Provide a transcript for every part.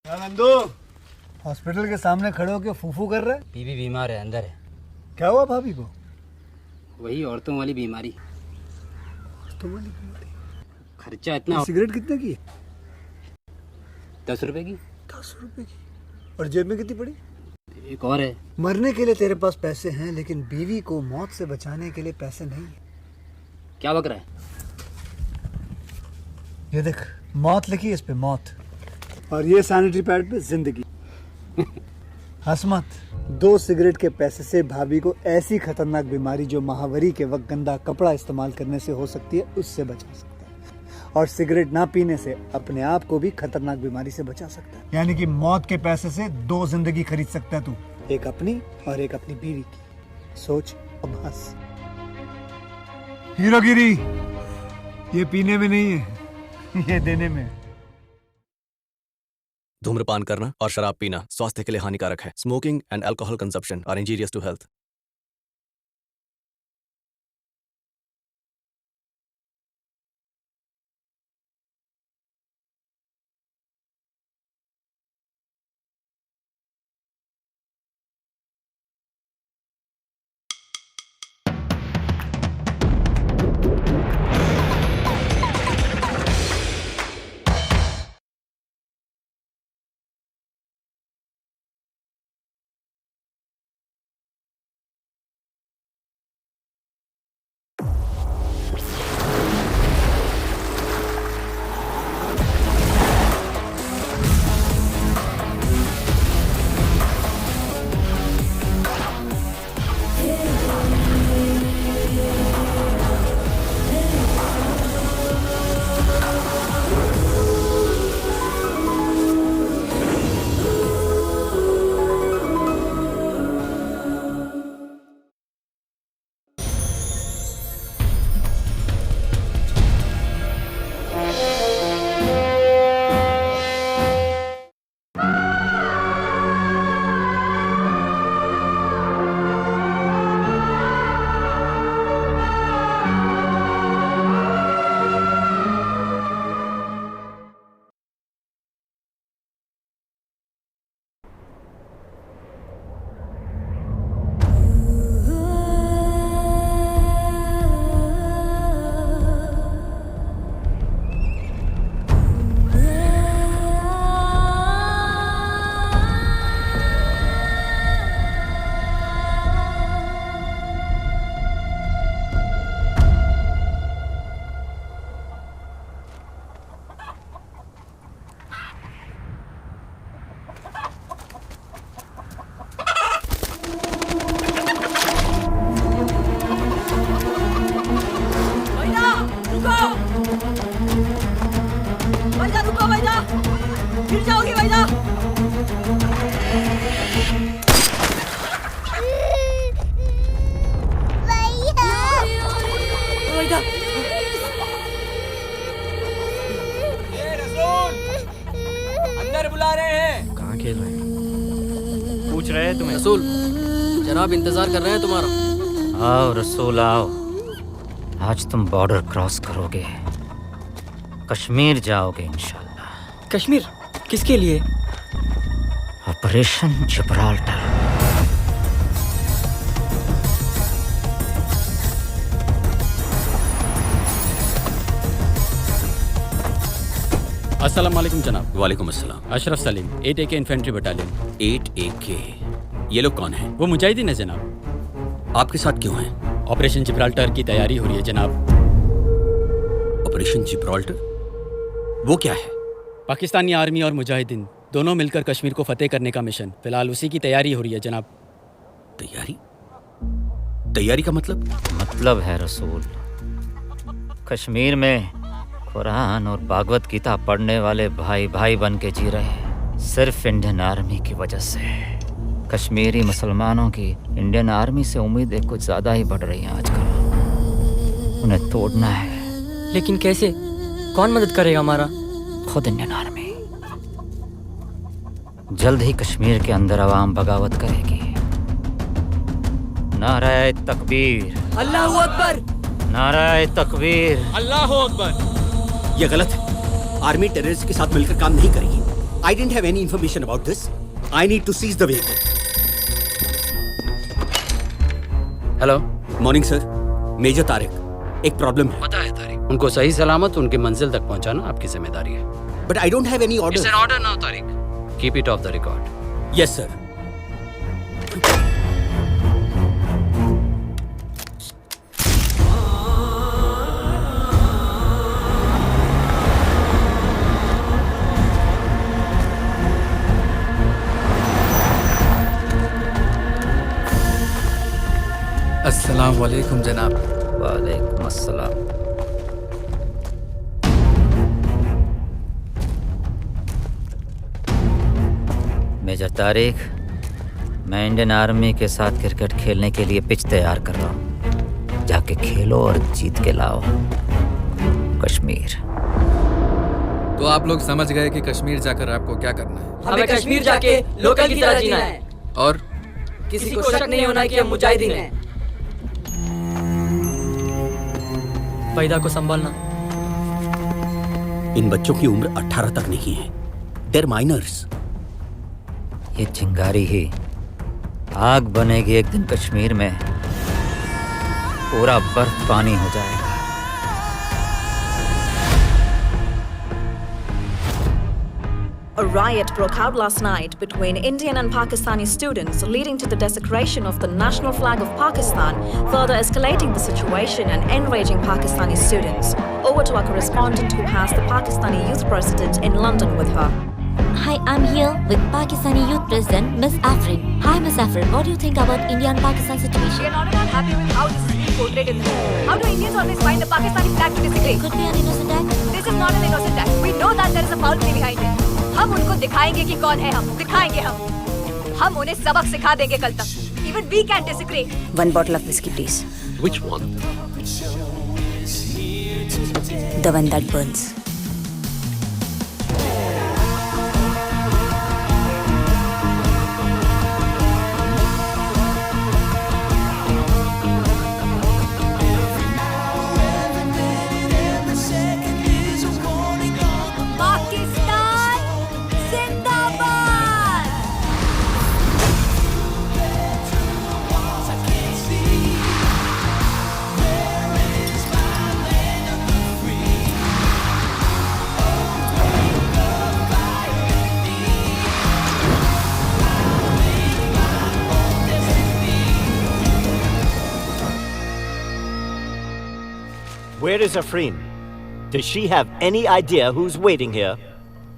Nandu hospital के सामने खड़े होकर फूफू कर रहे? बीवी बीमार है, अंदर है। क्या हुआ भाभी को? वही औरतों वाली बीमारी। खर्चा इतना। सिगरेट कितने की? 10 रुपए की। 10 रुपए की। और जेब में कितनी पड़ी? एक और है। मरने के लिए तेरे पास पैसे हैं, लेकिन बीवी को मौत से बचाने के लिए पैसे नहीं है। क्या बक रहा है? ये देख, मौत लिखी है इस पे, मौत। और ये सैनिटरी पैड पे जिंदगी। हंस मत। 2 सिगरेट के पैसे से भाभी को ऐसी खतरनाक बीमारी जो महावरी के वक्त गंदा कपड़ा इस्तेमाल करने से हो सकती है, उससे बचा सकता है। और सिगरेट ना पीने से अपने आप को भी खतरनाक बीमारी से बचा सकता है। यानी कि मौत के पैसे से 2 जिंदगी खरीद सकता है तू, एक अपनी और एक अपनी बीवी की। सोच, अब हंस। हीरोगिरी ये पीने में नहीं है, ये देने में। धूम्रपान करना और शराब पीना स्वास्थ्य के लिए हानिकारक है। Smoking and alcohol consumption are injurious to health. गिर जाओगी वैदा। वैदा। अंदर बुला रहे हैं। कहाँ खेल रहे हैं? पूछ रहे हैं तुम्हें। रसूल, जनाब इंतजार कर रहे हैं तुम्हारा। आओ रसूल आओ, आज तुम बॉर्डर क्रॉस करोगे, कश्मीर जाओगे इंशाल्लाह। कश्मीर किसके लिए? Operation Gibraltar. अस्सलाम वालेकुम जनाब। वालेकुम अस्सलाम। Ashraf Salim, 8 AK infantry battalion. 8 AK, ये लोग कौन हैं? वो मुजाहिदीन है जनाब। आपके साथ क्यों हैं? ऑपरेशन जिब्राल्टर की तैयारी हो रही है जनाब। ऑपरेशन जिब्राल्टर वो क्या है? पाकिस्तानी आर्मी और मुजाहिदीन दोनों मिलकर कश्मीर को फतेह करने का मिशन, फिलहाल उसी की तैयारी हो रही है जनाब। तैयारी? तैयारी का मतलब है रसूल, कश्मीर में कुरान और भागवत गीता पढ़ने वाले भाई भाई बन के जी रहे हैं, सिर्फ इंडियन आर्मी की वजह से। कश्मीरी मुसलमानों की इंडियन आर्मी से उम्मीदें कुछ ज़्यादा ही बढ़ रही हैं आजकल। उन्हें तोड़ना है। लेकिन कैसे? कौन मदद करेगा हमारा? खुद इंडियन आर्मी। जल्द ही कश्मीर के अंदर आवाम बगावत करेगी। नाराए तकबीर, अल्लाहू अकबर, नाराए तकबीर, अल्लाहू अकबर। ये गलत है। आर्मी टेररिस्ट के साथ मिलकर काम नहीं करेगी। I didn't have any information about this. I need to seize the vehicle. Hello morning sir, major Tariq, एक प्रॉब्लम है. पता है तारिक, उनको सही सलामत उनकी मंजिल तक पहुंचाना आपकी जिम्मेदारी है. But I don't have any order. It's an order now Tariq. Keep it of the record. Yes sir. अस्सलाम वालेकुम जनाब. वालेकुम अस्सलाम. मेजर तारिक, मैं इंडियन आर्मी के साथ क्रिकेट खेलने के लिए पिच तैयार कर रहा हूँ. जाके खेलो और जीत के लाओ. कश्मीर. तो आप लोग समझ गए कि कश्मीर जाकर आपको क्या करना है. हमें कश्मीर जाके लोकल की तरह जीना है. और किसी को शक नहीं होना कि हम मुजाहिदीन हैं. फैदा को संभालना. इन बच्चों की उम्र 18 तक नहीं है. They're minors. ये चिंगारी ही आग बनेगी एक दिन कश्मीर में. पूरा बर्फ पानी हो जाएगा. A riot broke out last night between Indian and Pakistani students, leading to the desecration of the national flag of Pakistan, further escalating the situation and enraging Pakistani students. Over to our correspondent who has the Pakistani youth president in London with her. Hi, I'm here with Pakistani Youth President, Miss Afrin. Hi, Miss Afrin. What do you think about India and Pakistan situation? We are not at all happy with how this is being portrayed in the film. How do Indians always find the Pakistani flag to disagree? Could be an innocent act. This is not an innocent act. We know that there is a foul play behind it. हम उनको दिखाएंगे कि कौन है हम. दिखाएंगे हम उन्हें सबक सिखा देंगे कल तक. Even we can disagree. One bottle of whiskey, please. Which one? The one that burns. Where is Afrin? Does she have any idea who's waiting here?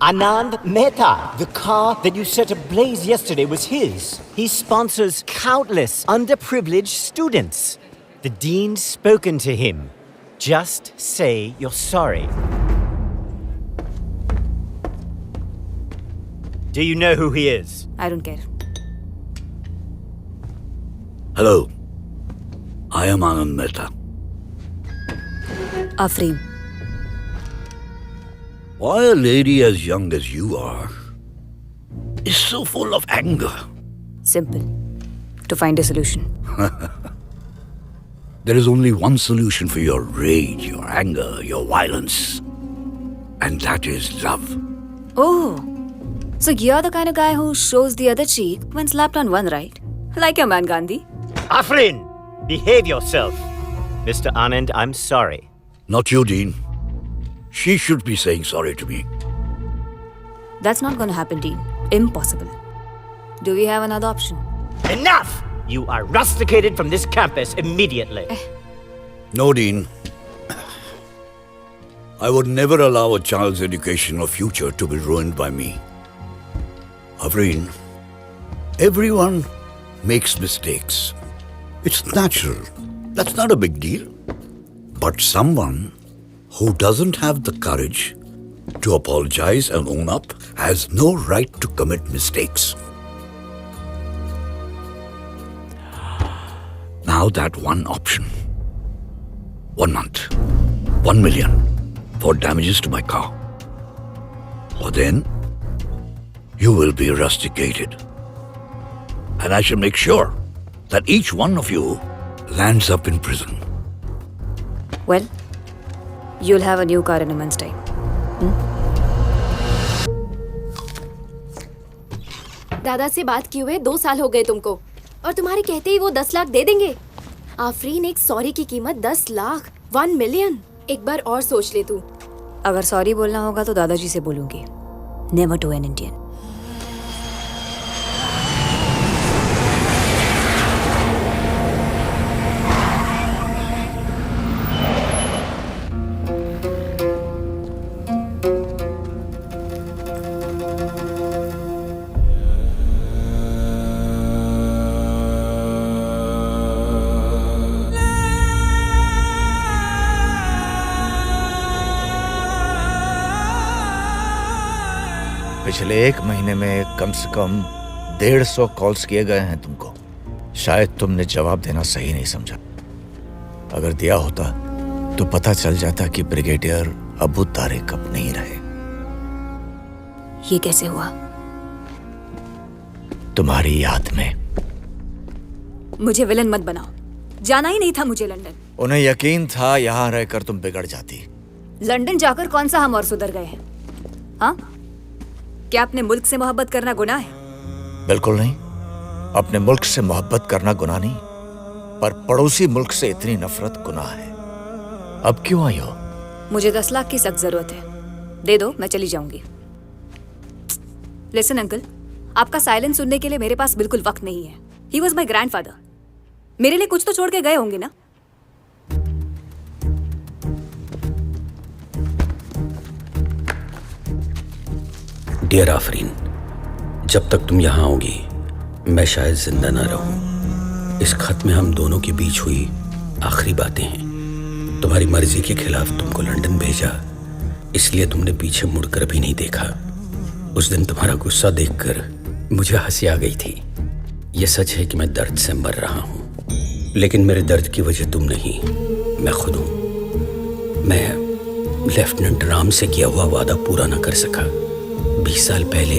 Anand Mehta, the car that you set ablaze yesterday was his. He sponsors countless underprivileged students. The dean's spoken to him. Just say you're sorry. Do you know who he is? I don't care. Hello. I am Anand Mehta. Afrin. Why a lady as young as you are is so full of anger? Simple. To find a solution. There is only one solution for your rage, your anger, your violence. And that is love. Oh. So you're the kind of guy who shows the other cheek when slapped on one, right? Like your man Gandhi. Afrin, behave yourself. Mr. Anand, I'm sorry. Not you, Dean. She should be saying sorry to me. That's not gonna happen, Dean. Impossible. Do we have another option? Enough! You are rusticated from this campus immediately. No, Dean. I would never allow a child's education or future to be ruined by me. Afrin, everyone makes mistakes. It's natural. That's not a big deal. But someone who doesn't have the courage to apologize and own up has no right to commit mistakes. Now that one option. 1 month. 1 million for damages to my car. Or then you will be rusticated. And I shall make sure that each one of you lands up in prison. Well, you'll have a new car in a month's time. दादा से बात किए हुए 2 साल हो गए तुमको, और तुम्हारे कहते ही वो 10 लाख दे देंगे। आफरीन, एक सॉरी की कीमत 10 लाख, 1 मिलियन। एक बार और सोच ले तू। अगर सॉरी बोलना होगा तो दादाजी से बोलूंगी। Never to an Indian. पिछले 1 महीने में कम से कम 150 कॉल्स किए गए हैं तुमको। शायद तुमने जवाब देना सही नहीं समझा। अगर दिया होता तो पता चल जाता कि ब्रिगेडियर अबू तारिक अब नहीं रहे। ये कैसे हुआ? तुम्हारी याद में। मुझे विलन मत बनाओ। जाना ही नहीं था मुझे लंदन। उन्हें यकीन था यहाँ रहकर तुम बिगड़ जाती। लंदन जाकर कौन सा हम और सुधर गए हैं? हाँ? क्या अपने मुल्क से मोहब्बत करना गुनाह है? बिल्कुल नहीं। अपने मुल्क से मोहब्बत करना गुनाह नहीं, पर पड़ोसी मुल्क से इतनी नफरत गुनाह है। अब क्यों आई हो? मुझे 10 लाख की सख्त जरूरत है। दे दो, मैं चली जाऊंगी। लिसन अंकल, आपका साइलेंस सुनने के लिए मेरे पास बिल्कुल वक्त नहीं है। He was my grandfather. मेरे लिए कुछ तो छोड़ के गए होंगे ना? डियर आफरीन, जब तक तुम यहाँ आओगी मैं शायद जिंदा ना रहूं। इस खत में हम दोनों के बीच हुई आखिरी बातें हैं। तुम्हारी मर्जी के खिलाफ तुमको लंदन भेजा, इसलिए तुमने पीछे मुड़कर भी नहीं देखा। उस दिन तुम्हारा गुस्सा देखकर मुझे हंसी आ गई थी। ये सच है कि मैं दर्द से मर रहा हूँ, लेकिन मेरे दर्द की वजह तुम नहीं, मैं खुद हूँ। मैं लेफ्टिनेंट राम से किया हुआ वादा पूरा ना कर सका। 20 साल पहले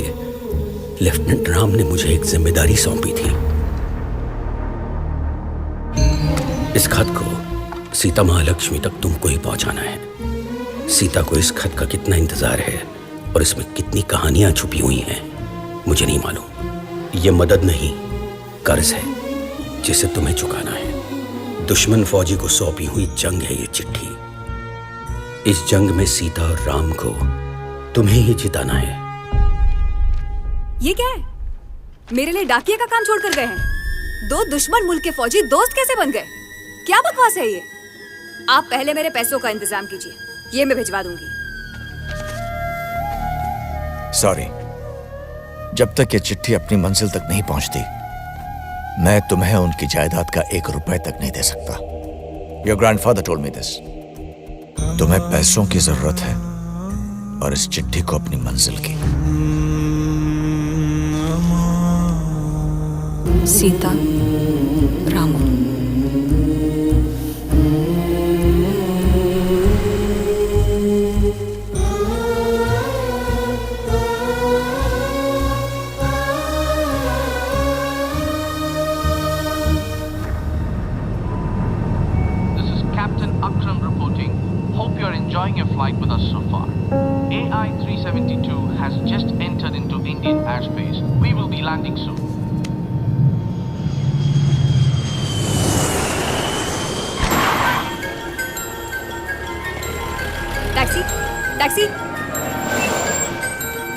लेफ्टिनेंट राम ने मुझे एक जिम्मेदारी सौंपी थी। इस खत को सीता महालक्ष्मी तक तुमको ही पहुंचाना है। सीता को इस खत का कितना इंतजार है और इसमें कितनी कहानियां छुपी हुई हैं मुझे नहीं मालूम। ये मदद नहीं, कर्ज है जिसे तुम्हें चुकाना है। दुश्मन फौजी को सौंपी हुई जंग है ये चिट्ठी। इस जंग में सीता और राम को तुम्हें ही जिताना है। ये क्या है? मेरे लिए डाकिया का काम छोड़कर गए हैं। 2 दुश्मन मुल्क के फौजी दोस्त कैसे बन गए? क्या बकवास है ये? आप पहले मेरे पैसों का इंतजाम कीजिए, ये मैं भिजवा दूंगी। सॉरी, जब तक ये चिट्ठी अपनी मंजिल तक नहीं पहुंचती मैं तुम्हें उनकी जायदाद का 1 रुपए तक नहीं दे सकता। Your grandfather told me this. तुम्हें पैसों की जरूरत है और इस चिट्ठी को अपनी मंजिल की। Sita Ramu. Enjoying your flight with us so far. AI 372 has just entered into Indian airspace. We will be landing soon. Taxi, taxi.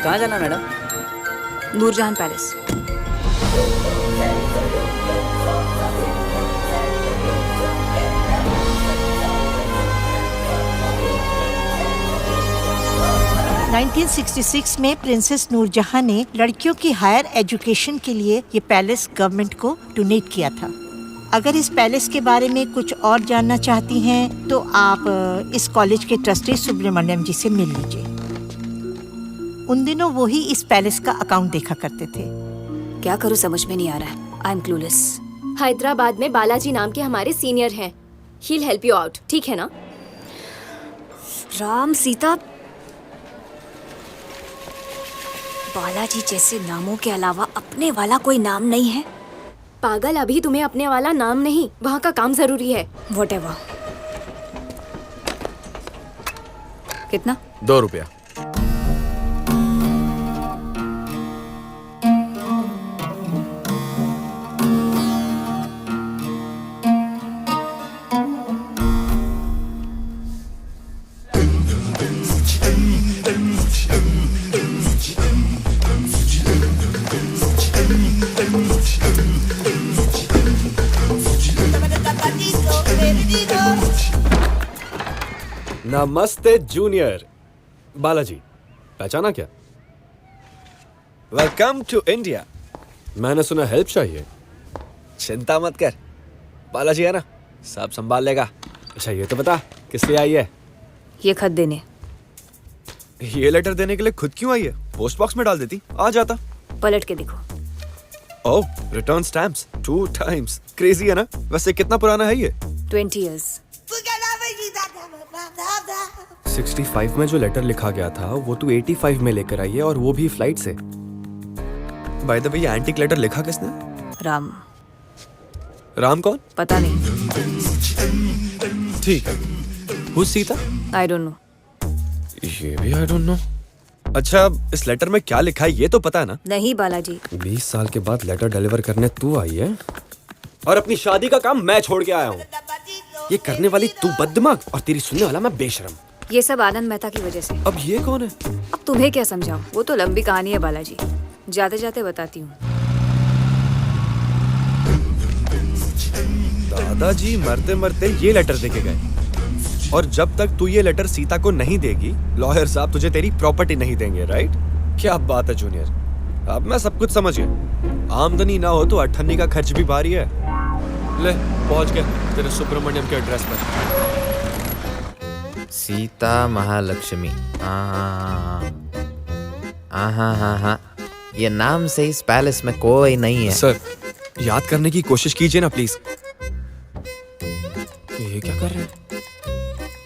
कहाँ जाना मैडम? नूरजहान पैलेस। नाइनटीन 1966 में प्रिंसेस नूरजहां ने लड़कियों की हायर एजुकेशन के लिए ये पैलेस गवर्नमेंट को डोनेट किया था। अगर इस पैलेस के बारे में कुछ और जानना चाहती हैं तो आप इस कॉलेज के ट्रस्टी सुब्रमण्यम जी से मिल लीजिए। उन दिनों वो ही इस पैलेस का अकाउंट देखा करते थे। क्या करूं समझ में नहीं आ रहा है। I am clueless. हैदराबाद में बालाजी नाम के हमारे सीनियर हैं। He will help you out, ठीक है ना? राम, सीता, बालाजी जैसे नामों के अलावा अपने वाला कोई नाम नहीं है। पागल, अभी तुम्हें अपने वाला नाम नहीं, वहाँ का काम जरूरी है। Whatever। कितना? 2 रुपया। नमस्ते जूनियर। बालाजी, पहचाना क्या? Welcome to India. मैंने सुना हेल्प चाहिए। चिंता मत कर, बालाजी है ना, सब संभाल लेगा। अच्छा ये तो बता, किस लिए आई है? ये खत देने। ये लेटर देने के लिए खुद क्यों आई है? पोस्ट बॉक्स में डाल देती, आ जाता। पलट के देखो। ओह, रिटर्न स्टैम्प्स 2 times। क्रेजी है ना? वैसे कितना पुराना है ये? 20 years। 65 में जो लेटर लिखा गया था वो तू 85 में लेकर आई है, और वो भी फ्लाइट से। बाय द वे, ये एंटीक लेटर लिखा किसने? राम। राम कौन? पता नहीं। ठीक है। Who's Sita? I don't know. ये भी आई डोंट नो। अच्छा, इस लेटर में क्या लिखा है ये तो पता है ना? नहीं बालाजी। 20 साल के बाद लेटर डिलीवर करने तू आई है, और अपनी शादी का काम मैं छोड़ के आया हूँ। ये करने वाली तू बददिमाग, और तेरी सुनने वाला मैं बेशरम। ये सब आनंद मेहता की वजह से। अब ये कौन है? अब तुम्हें क्या समझाऊं? वो तो लंबी कहानी है बालाजी, जाते जाते बताती हूँ। दादाजी मरते मरते ये लेटर देके गए, और जब तक तू ये लेटर सीता को नहीं देगी, लॉयर साहब तुझे तेरी प्रॉपर्टी नहीं देंगे, राइट? क्या बात है जूनियर, अब मैं सब कुछ समझ गया। आमदनी ना हो तो अठन्नी का खर्च भी भारी है। ले, पहुंच गया तेरे सुब्रमण्यम के एड्रेस पर। सीता महालक्ष्मी। हाँ, ये नाम से इस पैलेस में कोई नहीं है। सर, याद करने की कोशिश कीजिए ना प्लीज। ये क्या कर रहे हैं?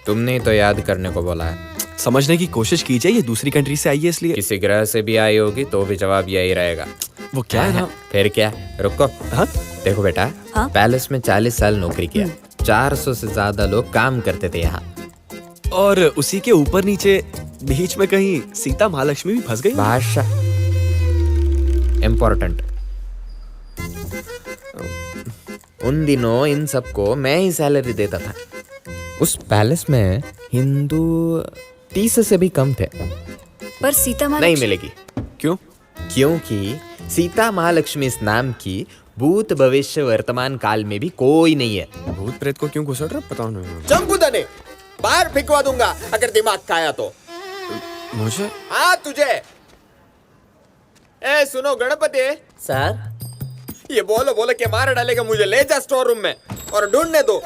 तुमने तो याद करने को बोला है। समझने की कोशिश कीजिए, ये दूसरी कंट्री से आई है इसलिए। किसी ग्रह से भी आई होगी तो भी जवाब यही रहेगा। वो क्या है ना? फिर क्या? रुको। हाँ? देखो बेटा, पैलेस में 40 साल नौकरी किया, 400 से ज्यादा लोग काम करते थे यहाँ, और उसी के ऊपर नीचे बीच में कहीं सीता महालक्ष्मी भी फंस गई। भाषा इम्पोर्टेंट। उन दिनों इन सबको मैं ही सैलरी देता था। उस पैलेस में हिंदू 30 से भी कम थे। पर सीता नहीं मिलेगी। क्यों? क्योंकि सीता महालक्ष्मी इस नाम की भूत भविष्य वर्तमान काल में भी कोई नहीं है। भूत प्रेत को क्यों घुसड़ रहा पता नहीं। चंकुदने बाहर फेंकवा दूंगा अगर दिमाग खाया तो। मुझे? हाँ तुझे। ए सुनो गणपति सर, ये बोलो बोलो के मार डालेगा मुझे। ले जा स्टोर रूम में और ढूंढने दो।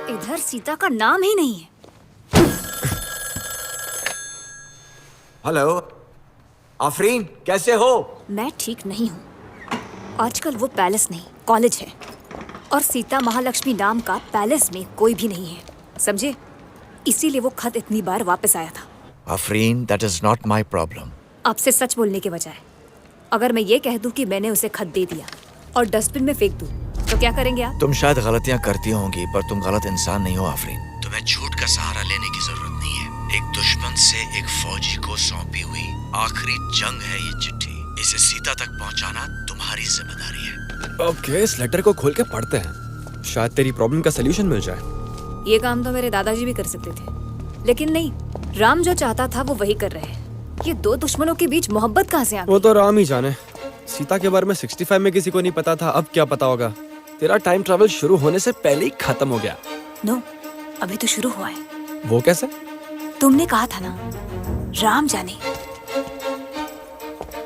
इधर सीता का नाम ही नहीं है। हेलो आफरीन, कैसे हो? मैं ठीक नहीं हूँ। आजकल वो पैलेस नहीं, कॉलेज है, और सीता महालक्ष्मी नाम का पैलेस में कोई भी नहीं है, समझे? इसीलिए वो खत इतनी बार वापस आया था। Afreen, that is not my problem. आपसे सच बोलने के बजाय अगर मैं ये कह दूं कि मैंने उसे खत दे दिया और डस्टबिन में फेंक दूं, तो क्या करेंगे आप? तुम शायद गलतियां करती होंगी, पर तुम गलत इंसान नहीं हो आफरीन। तुम्हें झूठ का सहारा लेने की जरूरत नहीं है। एक दुश्मन से एक फौजी को सौंपी हुई आखिरी जंग है ये चिट्ठी। इसे सीता तक पहुंचाना तुम्हारी जिम्मेदारी है। ओके, इस लेटर को खोल के पढ़ते हैं, शायद तेरी प्रॉब्लम का सलूशन मिल जाए। ये काम तो मेरे दादाजी भी कर सकते थे, लेकिन नहीं, राम जो चाहता था वो वही कर रहे हैं। ये दो दुश्मनों के बीच मोहब्बत कहाँ से आ गई? वो तो राम ही जाने। सीता के बारे में 65 में किसी को नहीं पता था, अब क्या पता होगा। तेरा टाइम ट्रैवल शुरू होने से पहले ही खत्म हो गया। नो, अभी तो शुरू हुआ है। वो कैसे? तुमने कहा था ना, राम जाने।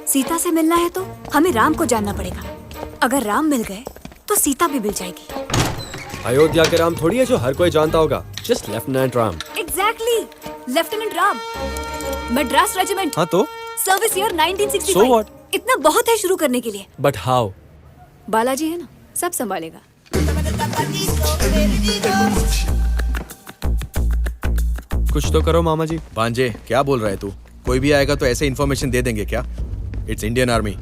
सीता से मिलना है तो हमें राम को जानना पड़ेगा। अगर राम मिल गए तो सीता भी मिल जाएगी। अयोध्या के राम थोड़ी है जो हर कोई जानता होगा। Just lieutenant Ram. Exactly, lieutenant Ram. Madras regiment. हाँ तो? Service year 1965। So what? इतना बहुत है शुरू करने के लिए। But how? बालाजी है ना, सब संभालेगा। कुछ तो करो मामा जी। भांजे, क्या बोल रहा है तू? कोई भी आएगा तो ऐसे इन्फॉर्मेशन दे देंगे क्या? It's Indian army.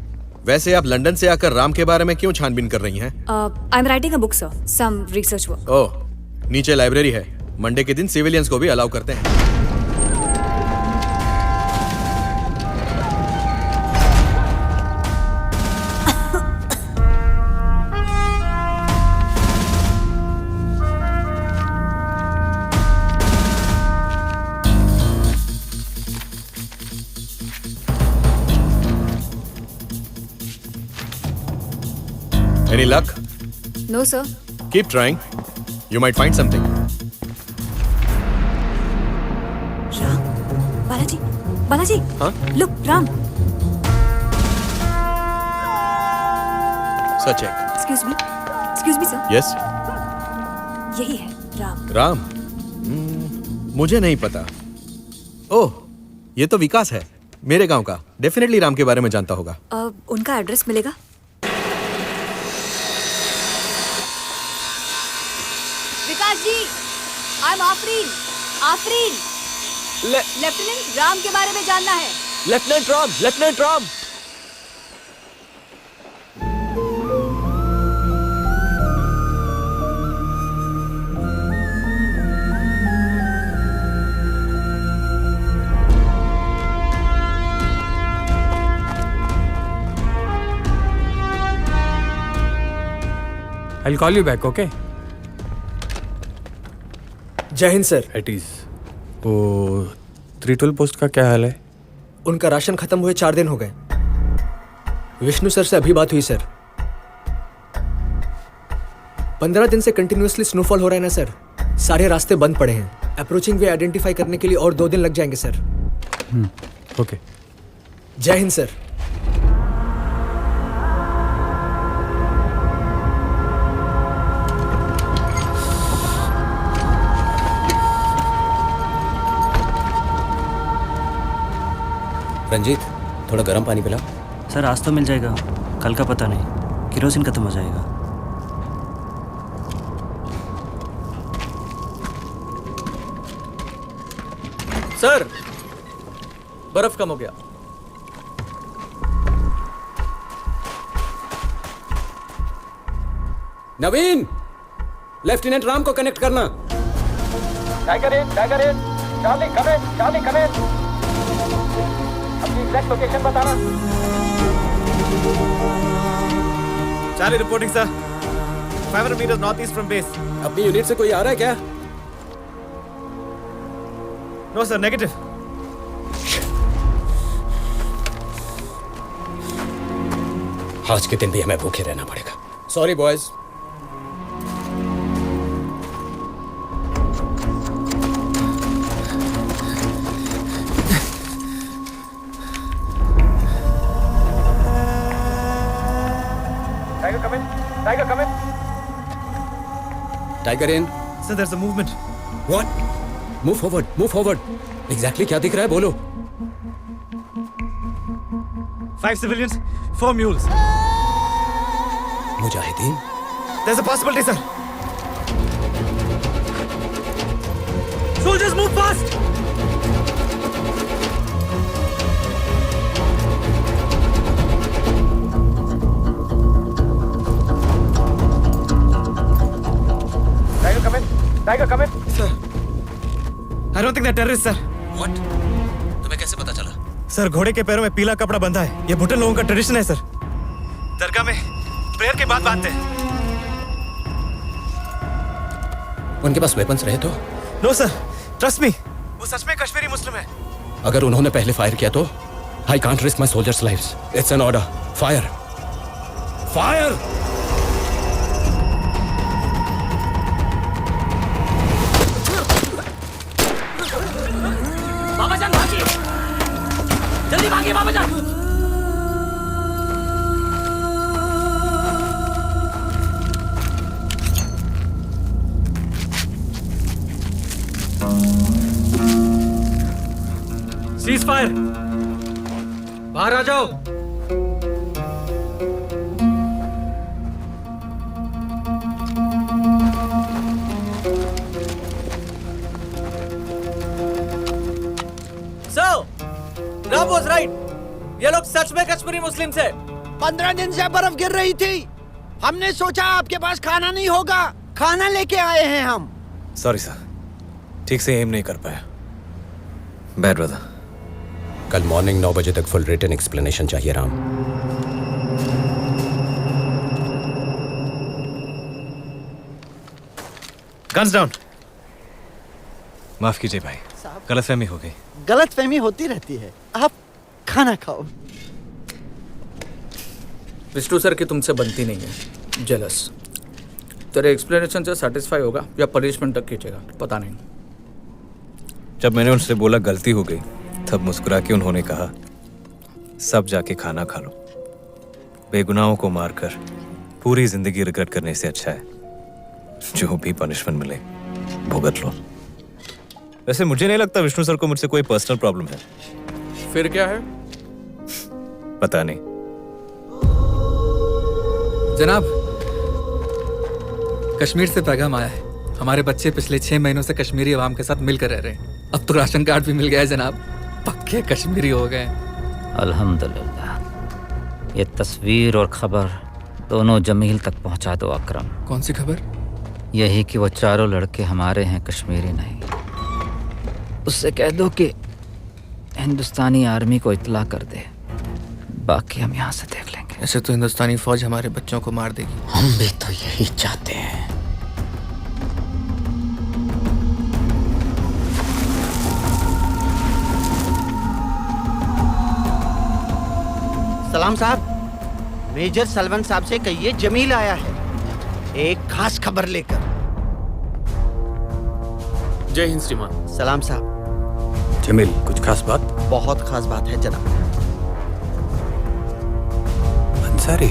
वैसे आप लंदन से आकर राम के बारे में क्यों छानबीन कर रही हैं? I am writing a book sir, some research work. Oh, नीचे लाइब्रेरी है। मंडे के दिन सिविलियंस को भी अलाउ करते हैं। Any luck? No sir. Keep trying. You might find something. Balaji, Balaji, हाँ? Look, Ram. Sir, check. Excuse me sir. Yes. यही है राम। राम? मुझे नहीं पता। ओह, ये तो विकास है, मेरे गांव का। डेफिनेटली राम के बारे में जानता होगा। उनका एड्रेस मिलेगा? Vikas ji, I am Afreen. Afreen, lieutenant Ram के बारे में जानना है। Lieutenant Ram, lieutenant Ram. I'll call you back, okay? जय हिंद सर। It is. वो 312 पोस्ट का क्या हाल है? उनका राशन खत्म हुए 4 दिन हो गए। विष्णु सर से अभी बात हुई सर। 15 दिन से कंटिन्यूअसली स्नोफॉल हो रहा है ना सर। सारे रास्ते बंद पड़े हैं। अप्रोचिंग वे आइडेंटिफाई करने के लिए और 2 दिन लग जाएंगे सर। ओके। जय हिंद सर। रंजीत, थोड़ा गर्म पानी पिला। सर आज तो मिल जाएगा, कल का पता नहीं, केरोसिन खत्म हो जाएगा। सर, बर्फ कम हो गया। नवीन, लेफ्टिनेंट राम को कनेक्ट करना। टाइगर इन, चार्ली कम इन। अपनी एग्जैक्ट लोकेशन बताना। Charlie reporting, sir. 500 meters northeast from base. अपनी यूनिट से कोई आ रहा है क्या? No, sir. Negative. आज के दिन भी हमें भूखे रहना पड़ेगा। Sorry boys. Tiger, come in. Tiger in. Sir, there's a movement. What? Move forward. Exactly क्या दिख रहा है बोलो। 5 civilians, 4 mules. Mujahideen? There's a possibility, sir. Soldiers, move fast. Tiger, come in. Sir, I don't think they're terrorists, sir. What? तुम्हें कैसे पता चला? Sir, घोड़े के पैरों में पीला कपड़ा बंधा है। ये भूटान लोगों का ट्रेडिशन है, सर। दरगाह में प्रेयर के बाद बांधते हैं। उनके पास वेपन्स रहे तो? नो सर, ट्रस्ट मी, वो सच में कश्मीरी मुस्लिम है। अगर उन्होंने पहले फायर किया तो? I can't risk my soldiers' lives. It's an order. Fire. Fire! बाबा जान भागिए, जल्दी भागिए बाबा जान। Cease fire. बाहर आ जाओ। Ram was right. ये लोग सच में कश्मीरी मुस्लिम्स हैं। 15 दिन से बर्फ गिर रही थी। हमने सोचा आपके पास खाना नहीं होगा, खाना लेके आए हैं हम। सॉरी सर, ठीक से एम नहीं कर पाया। Bad brother. कल मॉर्निंग 9 बजे तक फुल रिटन एक्सप्लेनेशन चाहिए राम। Guns down. माफ कीजिए भाई, गलतफहमी हो गई। गलतफहमी होती रहती है, आप खाना खाओ। विष्णु सर की तुमसे बनती नहीं है। जेलस। तेरे एक्सप्लेनेशन से सेटिस्फाई होगा या पनिशमेंट तक खींचेगा पता नहीं। जब मैंने उनसे बोला गलती हो गई, तब मुस्कुरा के उन्होंने कहा सब जाके खाना खा लो। बेगुनाहों को मारकर पूरी जिंदगी रिग्रेट करने से अच्छा है जो भी पनिशमेंट मिले भुगत लो। वैसे मुझे नहीं लगता विष्णु सर को मुझसे कोई पर्सनल प्रॉब्लम है। फिर क्या है? पता नहीं। जनाब, कश्मीर से पैगाम आया है। हमारे बच्चे पिछले 6 महीनों से कश्मीरी आवाम के साथ मिलकर रह रहे हैं। अब तो राशन कार्ड भी मिल गया है जनाब, पक्के कश्मीरी हो गए। अल्हम्दुलिल्लाह। ये तस्वीर और खबर दोनों जमील तक पहुंचा दो अकरम। कौन सी खबर? यही कि वो चारों लड़के हमारे हैं, कश्मीरी नहीं। उससे कह दो कि हिंदुस्तानी आर्मी को इत्तला कर दे, बाकी हम यहाँ से देख लेंगे। ऐसे तो हिंदुस्तानी फौज हमारे बच्चों को मार देगी। हम भी तो यही चाहते हैं। सलाम साहब, मेजर सलवन साहब से कहिए जमील आया है एक खास खबर लेकर। जय हिंद श्रीमान। सलाम साहब। जमील, कुछ खास बात? बहुत खास बात है जनाब। Ansari,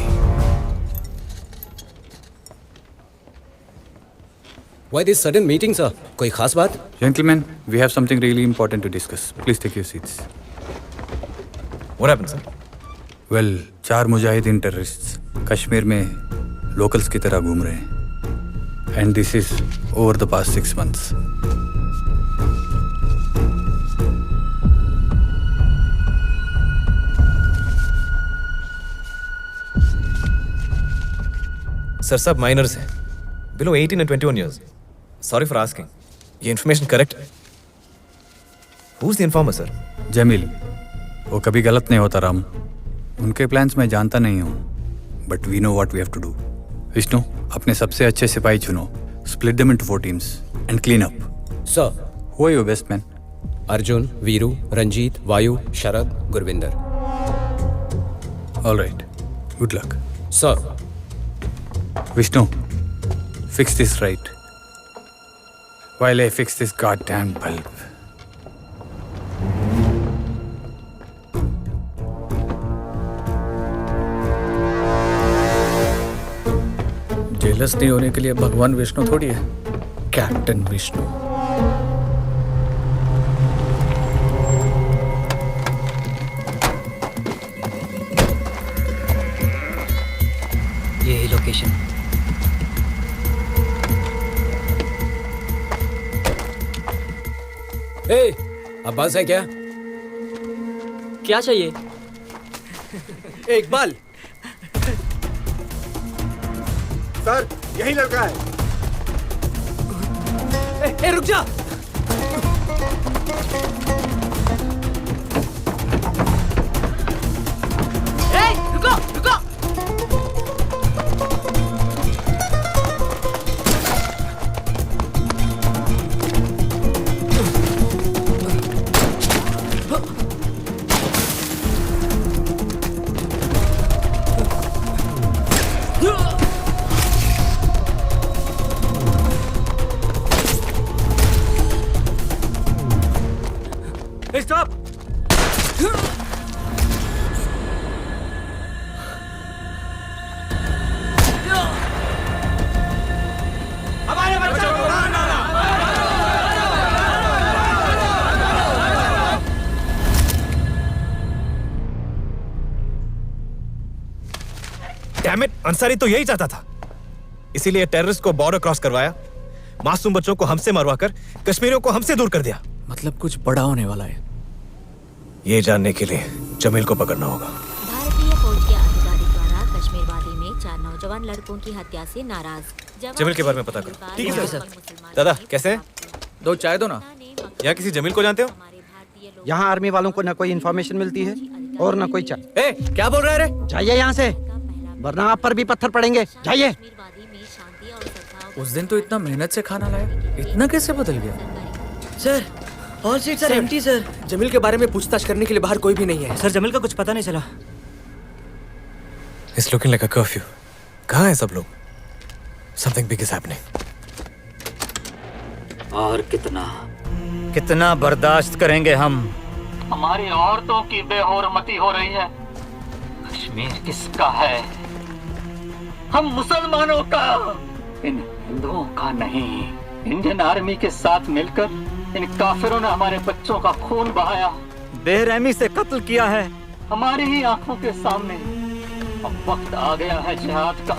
Why this sudden meeting, sir? कोई खास बात? Gentlemen, we have something really important to discuss. Please take your seats. What happened, sir? Well, 4 Mujahideen terrorists Kashmir में लोकल्स की तरह घूम रहे हैं। And this is over the past 6 months. Sir सब माइनर्स हैं, below 18 and 21 years. Sorry for asking. ये information correct है? Who's the informer, sir? Jameel, वो कभी गलत नहीं होता राम। उनके प्लान्स मैं जानता नहीं हूँ, but we know what we have to do. Vishnu, अपने सबसे अच्छे सिपाही चुनो, split them into 4 teams and clean up. Sir, who are your best man? Arjun, Veeru, Ranjit, Vayu, Sharad, Gurvinder. Alright, good luck. Sir. Vishnu, fix this right while I fix this goddamn bulb. Jealous नहीं होने के लिए भगवान विष्णु थोड़ी है, कैप्टन विष्णु। यही लोकेशन। अब्बास है क्या? क्या चाहिए? इकबाल। सर, यही लड़का है। रुक जा। रुको रुको। स्टॉप। हमारे बच्चों को मार डाला। डैम इट, अंसारी तो यही चाहता था, इसीलिए टेररिस्ट को बॉर्डर क्रॉस करवाया, मासूम बच्चों को हमसे मरवाकर कश्मीरियों को हमसे दूर कर दिया। मतलब कुछ बड़ा होने वाला है। ये जानने के लिए जमील को पकड़ना होगा। भारतीय फौज के अधिकारी द्वारा कश्मीर वादी में 4 नौजवान लड़कों की हत्या से नाराज। जमील के बारे में पता करो। ठीक है सर। दादा कैसे हैं? 2 चाय दो ना। यहाँ किसी जमील को जानते हो? यहाँ आर्मी वालों को न कोई इन्फॉर्मेशन मिलती है और न कोई चाय। क्या बोल रहे रे? जाइए यहाँ से, वरना आप पर भी पत्थर पड़ेंगे। जाइए। उस दिन तो इतना मेहनत से खाना लाया, इतना कैसे बदल गया? Sir, all seats are empty sir. Jameel के बारे में पूछताछ करने के लिए बाहर कोई भी नहीं है। सर, जमील का कुछ पता नहीं चला। It's looking like a curfew. कहाँ हैं सब लोग? Something big is happening. और कितना बर्दाश्त करेंगे हम? हमारी औरतों की बेहरमती हो रही है। कश्मीर किसका है? हम मुसलमानों का, इन हिंदुओं का नहीं। इंडियन आर्मी के साथ मिलकर इन काफिरों ने हमारे बच्चों का खून बहाया, बेरहमी से कत्ल किया है हमारी ही आंखों के सामने। अब वक्त आ गया है जिहाद का।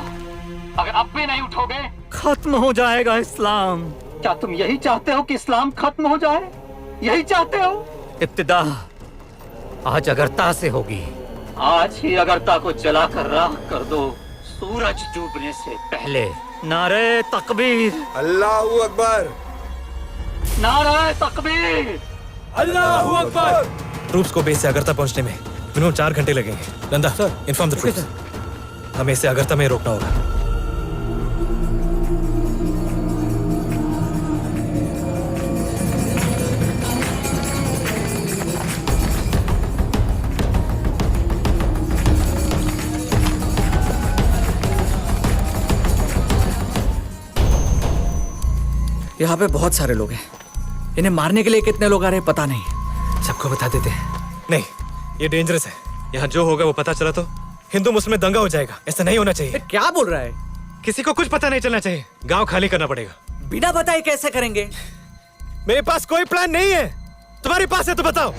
अगर अब भी नहीं उठोगे, खत्म हो जाएगा इस्लाम। क्या तुम यही चाहते हो कि इस्लाम खत्म हो जाए? यही चाहते हो? इब्तिदा आज अगरता से होगी। आज ही अगरता को जलाकर राख कर दो, सूरज डूबने से पहले। नारे तकबीर, अल्लाहू अकबर, नारे तकबीर, अल्लाहू अकबर। ट्रूप्स को बेस से अगरता पहुंचने में मिनिमम 4 घंटे लगेंगे। Nanda sir, inform the troops. हमें इसे अगरता में रोकना होगा। यहाँ पे बहुत सारे लोग हैं। इन्हें मारने के लिए कितने लोग आ रहे हैं पता नहीं। सबको बता देते हैं। नहीं, ये डेंजरस है। यहाँ जो होगा वो पता चला तो हिंदू मुस्लिम में दंगा हो जाएगा। ऐसा नहीं होना चाहिए। क्या बोल रहा है? किसी को कुछ पता नहीं चलना चाहिए। गांव खाली करना पड़ेगा। बिना बताए कैसे करेंगे? मेरे पास कोई प्लान नहीं है। तुम्हारे पास है तो बताओ।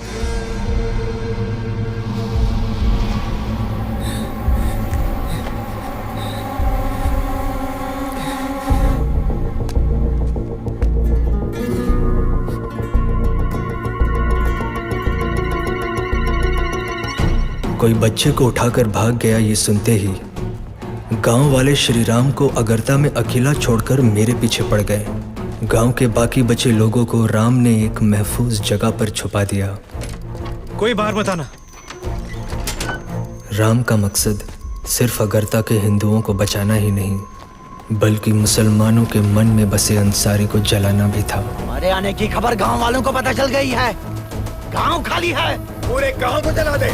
कोई बच्चे को उठाकर भाग गया ये सुनते ही गांव वाले श्री राम को अगरता में अकेला छोड़कर मेरे पीछे पड़ गए। गांव के बाकी बचे लोगों को राम ने एक महफूज जगह पर छुपा दिया। कोई बाहर मत आना। राम का मकसद सिर्फ अगरता के हिंदुओं को बचाना ही नहीं, बल्कि मुसलमानों के मन में बसे अंसारी को जलाना भी था। हमारे आने की खबर गांव वालों को पता चल गई है। गांव खाली है। पूरे गांव को जला दे।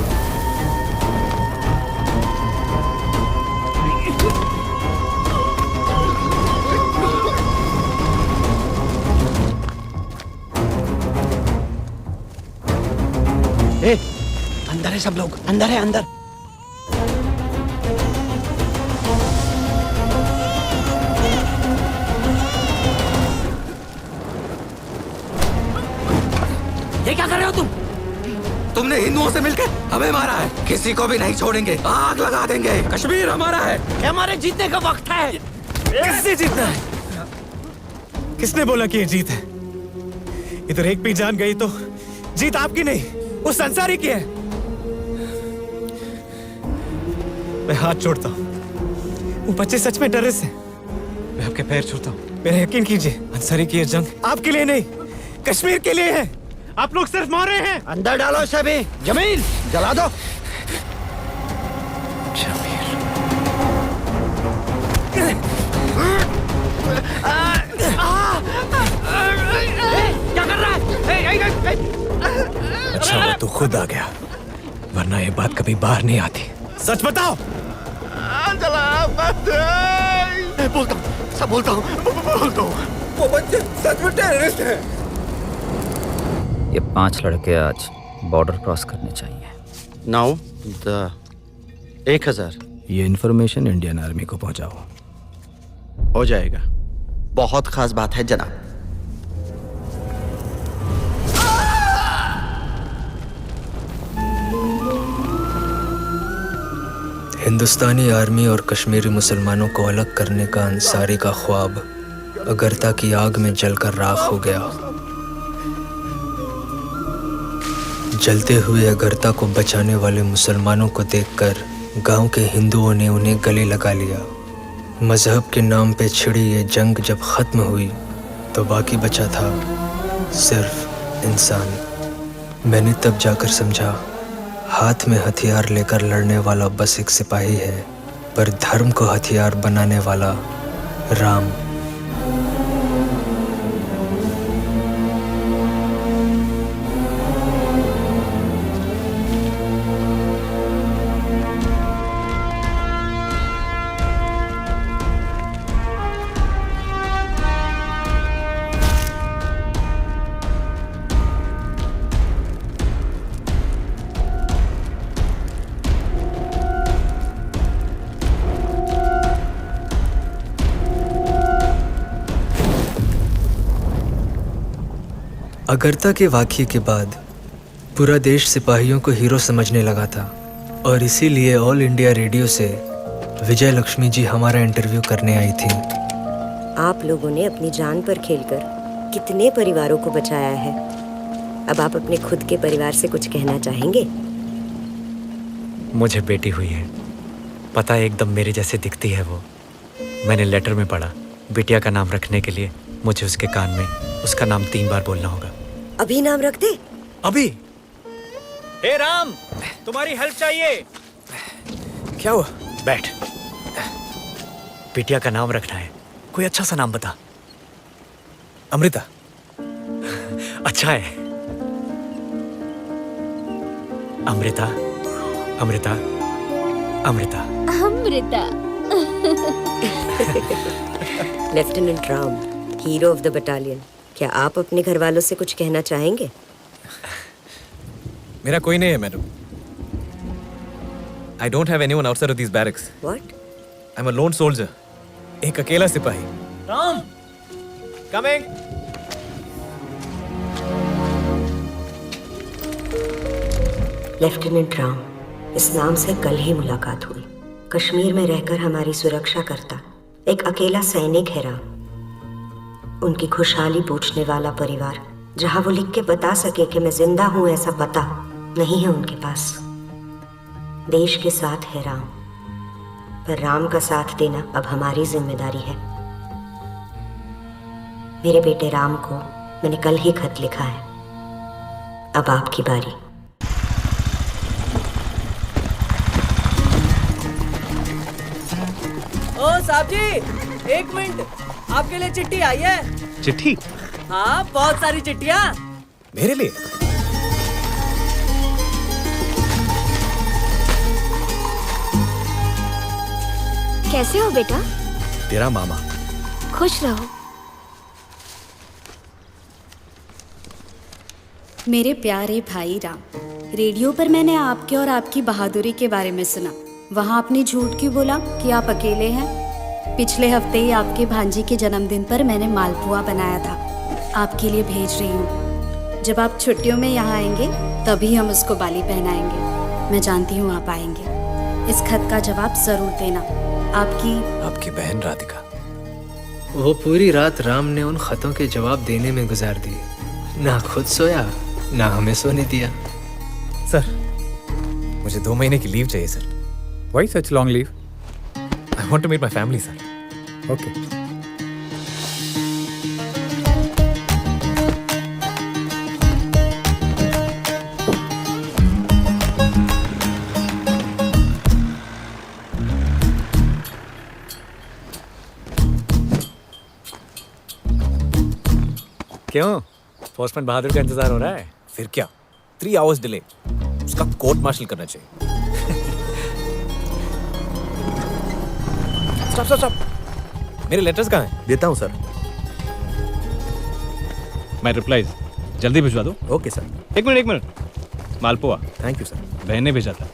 ए, अंदर है सब लोग। अंदर है, अंदर। ये क्या कर रहे हो तुम? तुमने हिंदुओं से मिलकर हमें मारा है। किसी को भी नहीं छोड़ेंगे, आग लगा देंगे। कश्मीर हमारा है। हमारे जीतने का वक्त है। किससे जीतना है? किसने बोला कि ये जीत है? इधर एक भी जान गई तो जीत आपकी नहीं, उस अंसारी की है। मैं हाथ जोड़ता हूँ। वो बच्चे सच में डरे से। मैं आपके पैर छूता हूँ। मेरा यकीन कीजिए, अंसारी की ये जंग आपके लिए नहीं, कश्मीर के लिए है। आप लोग सिर्फ मार रहे हैं। अंदर डालो इसे भी। जमील, जला दो। क्या कर रहा है? अच्छा वो तू खुद आ गया, वरना ये बात कभी बाहर नहीं आती। सच बताओ। बोलता हूँ, सब बोलता हूँ, बोलता हूँ। वो बच्चे सच में टेररिस्ट हैं। ये 5 लड़के आज बॉर्डर क्रॉस करने चाहिए। नाउ 1000। ये इन्फॉर्मेशन इंडियन आर्मी को पहुंचाओ। हो जाएगा। बहुत खास बात है जनाब। हिंदुस्तानी आर्मी और कश्मीरी मुसलमानों को अलग करने का अंसारी का ख्वाब अगरता की आग में जलकर राख हो गया। जलते हुए अगरता को बचाने वाले मुसलमानों को देखकर गांव के हिंदुओं ने उन्हें गले लगा लिया। मजहब के नाम पे छिड़ी ये जंग जब खत्म हुई तो बाकी बचा था सिर्फ इंसान। मैंने तब जाकर समझा, हाथ में हथियार लेकर लड़ने वाला बस एक सिपाही है, पर धर्म को हथियार बनाने वाला राम। अगरता के वाक़ये के बाद पूरा देश सिपाहियों को हीरो समझने लगा था और इसीलिए ऑल इंडिया रेडियो से विजय लक्ष्मी जी हमारा इंटरव्यू करने आई थी। आप लोगों ने अपनी जान पर खेलकर कितने परिवारों को बचाया है। अब आप अपने खुद के परिवार से कुछ कहना चाहेंगे? मुझे बेटी हुई है, पता है एकदम मेरे जैसे दिखती है वो। मैंने लेटर में पढ़ा बिटिया का नाम रखने के लिए मुझे उसके कान में उसका नाम 3 बार बोलना होगा। अभी नाम रख दे। अभी? हे राम, तुम्हारी हेल्प चाहिए। क्या हुआ? बैठ। बिटिया का नाम रखना है, कोई अच्छा सा नाम बता। अमृता अच्छा है। Amrita Amrita Amrita Amrita. Lieutenant Ram, hero of the battalion, क्या आप अपने घर वालों से कुछ कहना चाहेंगे? मेरा कोई नहीं है madam. I don't have anyone outside of these barracks. What? I'm a lone soldier. एक अकेला सिपाही। राम, कमिंग। लेफ्टिनेंट राम, इस नाम से कल ही मुलाकात हुई। कश्मीर में रहकर हमारी सुरक्षा करता एक अकेला सैनिक है राम। उनकी खुशहाली पूछने वाला परिवार, जहां वो लिख के बता सके कि मैं जिंदा हूं, ऐसा पता नहीं है उनके पास। देश के साथ है राम, पर राम का साथ देना अब हमारी जिम्मेदारी है। मेरे बेटे राम को मैंने कल ही खत लिखा है। अब आपकी बारी। ओ साहब जी, 1 मिनट, आपके लिए चिट्ठी आई है। चिट्ठी? हाँ, बहुत सारी चिट्ठियाँ। मेरे लिए? कैसे हो बेटा? तेरा मामा। खुश रहो। मेरे प्यारे भाई राम, रेडियो पर मैंने आपके और आपकी बहादुरी के बारे में सुना। वहाँ आपने झूठ क्यों बोला कि आप अकेले हैं? पिछले हफ्ते ही आपके भांजी के जन्मदिन पर मैंने मालपुआ बनाया था, आपके लिए भेज रही हूँ। जब आप छुट्टियों में यहाँ आएंगे तभी हम उसको बाली पहनाएंगे। मैं जानती हूँ आप आएंगे। इस खत का जवाब जरूर देना। आपकी बहन राधिका। वो पूरी रात राम ने उन खतों के जवाब देने में गुजार दी। ना खुद सोया, ना हमें सोने दिया। सर, मुझे 2 महीने की लीव चाहिए sir. Why such long leave? I want to meet my family, sir. Okay. क्यों? पोस्टमैन बहादुर का इंतजार हो रहा है? फिर क्या? 3 hours डिले। उसका कोर्ट मार्शल करना चाहिए। स्टॉप। मेरे लेटर्स कहाँ हैं? देता हूँ सर। माय रिप्लाईज जल्दी भिजवा दो। Okay sir. एक minute. Malpua. Thank you sir. बहन ने भेजा था।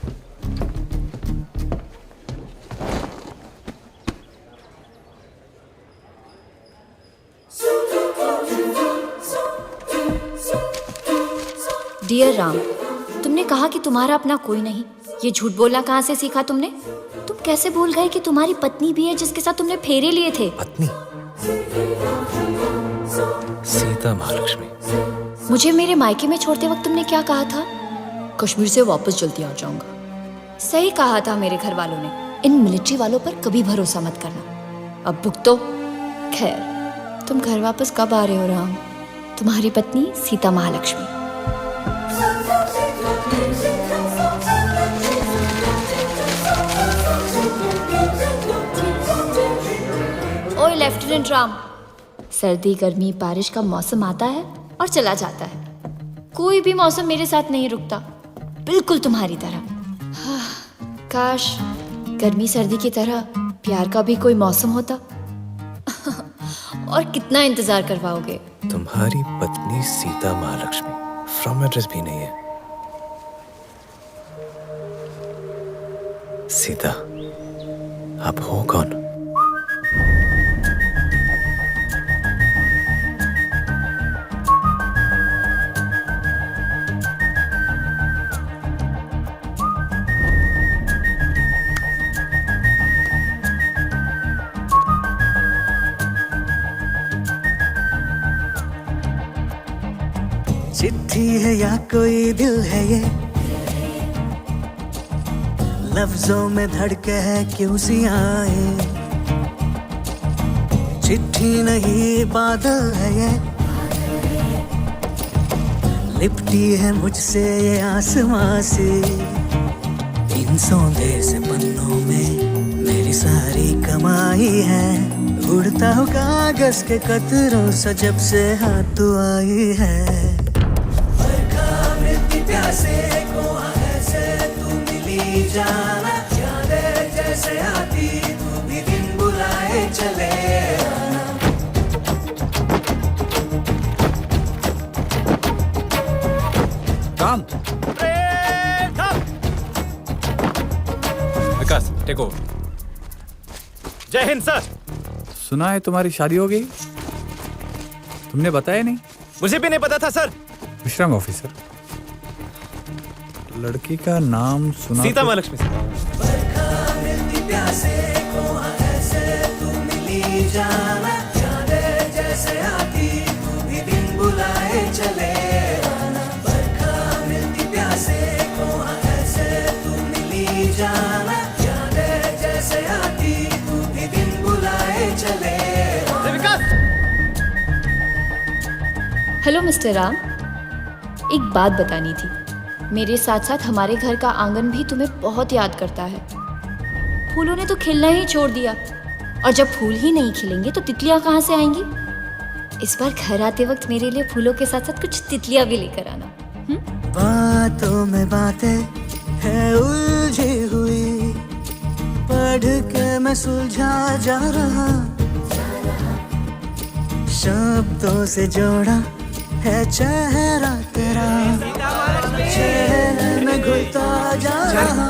डियर राम, तुमने कहा कि तुम्हारा अपना कोई नहीं। ये झूठ बोलना कहाँ से सीखा तुमने? तुम कैसे भूल गए कि तुम्हारी पत्नी भी है जिसके साथ तुमने फेरे लिए थे? पत्नी? सीता महालक्ष्मी। मुझे मेरे मायके में छोड़ते वक्त तुमने क्या कहा था? कश्मीर से वापस जल्दी आ जाऊंगा। सही कहा था मेरे घर वालों ने। इन मिलिट्री वालों पर कभी भरोसा मत करना। अब भुगतो। खैर, तुम घर वापस कब आ रहे हो राम? तुम्हारी पत्नी सीता महालक्ष्मी। ओए लेफ्टिनेंट राम, सर्दी गर्मी बारिश का मौसम आता है और चला जाता है। कोई भी मौसम मेरे साथ नहीं रुकता, बिल्कुल तुम्हारी तरह। काश गर्मी सर्दी की तरह प्यार का भी कोई मौसम होता। और कितना इंतजार करवाओगे? तुम्हारी पत्नी सीता महालक्ष्मी, फ्रॉम एड्रेस भी नहीं है। सीता, आप हो कौन? चिट्ठी है या कोई दिल है ये, लफ्जों में धड़के है क्यों सी आए। चिट्ठी नहीं बादल है ये, लिपटी है मुझसे ये आसमां से। इन सौंदे से पन्नों में मेरी सारी कमाई है, उड़ता हूँ कागज के कतरों से जब से हाथ तू आई है। बरखा मिलती प्यासे को ऐसे तू मिली जाना, यादें जैसे आती तू भी दिन बुलाए चले आना। काम विकास टेक ओवर। जय हिंद सर। सुना है तुम्हारी शादी हो गई, तुमने बताया नहीं? मुझे भी नहीं पता था सर। विश्राम ऑफिसर, लड़की का नाम सुना? सीता महालक्ष्मी सर। बरखा मिलती प्यासे को ऐसे तू मिली जाना, यादें जैसे आती तू भी दिन बुलाए चले आना। बरखा मिलती प्यासे को ऐसे तू मिली जाना, यादें जैसे आती तू भी दिन बुलाए चले आना। हेलो मिस्टर राम, एक बात बतानी थी। मेरे साथ साथ हमारे घर का आंगन भी तुम्हें बहुत याद करता है। फूलों ने तो खिलना ही छोड़ दिया, और जब फूल ही नहीं खिलेंगे तो तितलियां कहाँ से आएंगी? इस बार घर आते वक्त मेरे लिए फूलों के साथ साथ कुछ तितलियां भी लेकर आना। बातों में बातें है उलझी हुई, पढ़ के मैं सुलझा जा रहा। शब्दों से जोड़ा है चेहरा तेरा, चेहरे में घुलता जा रहा।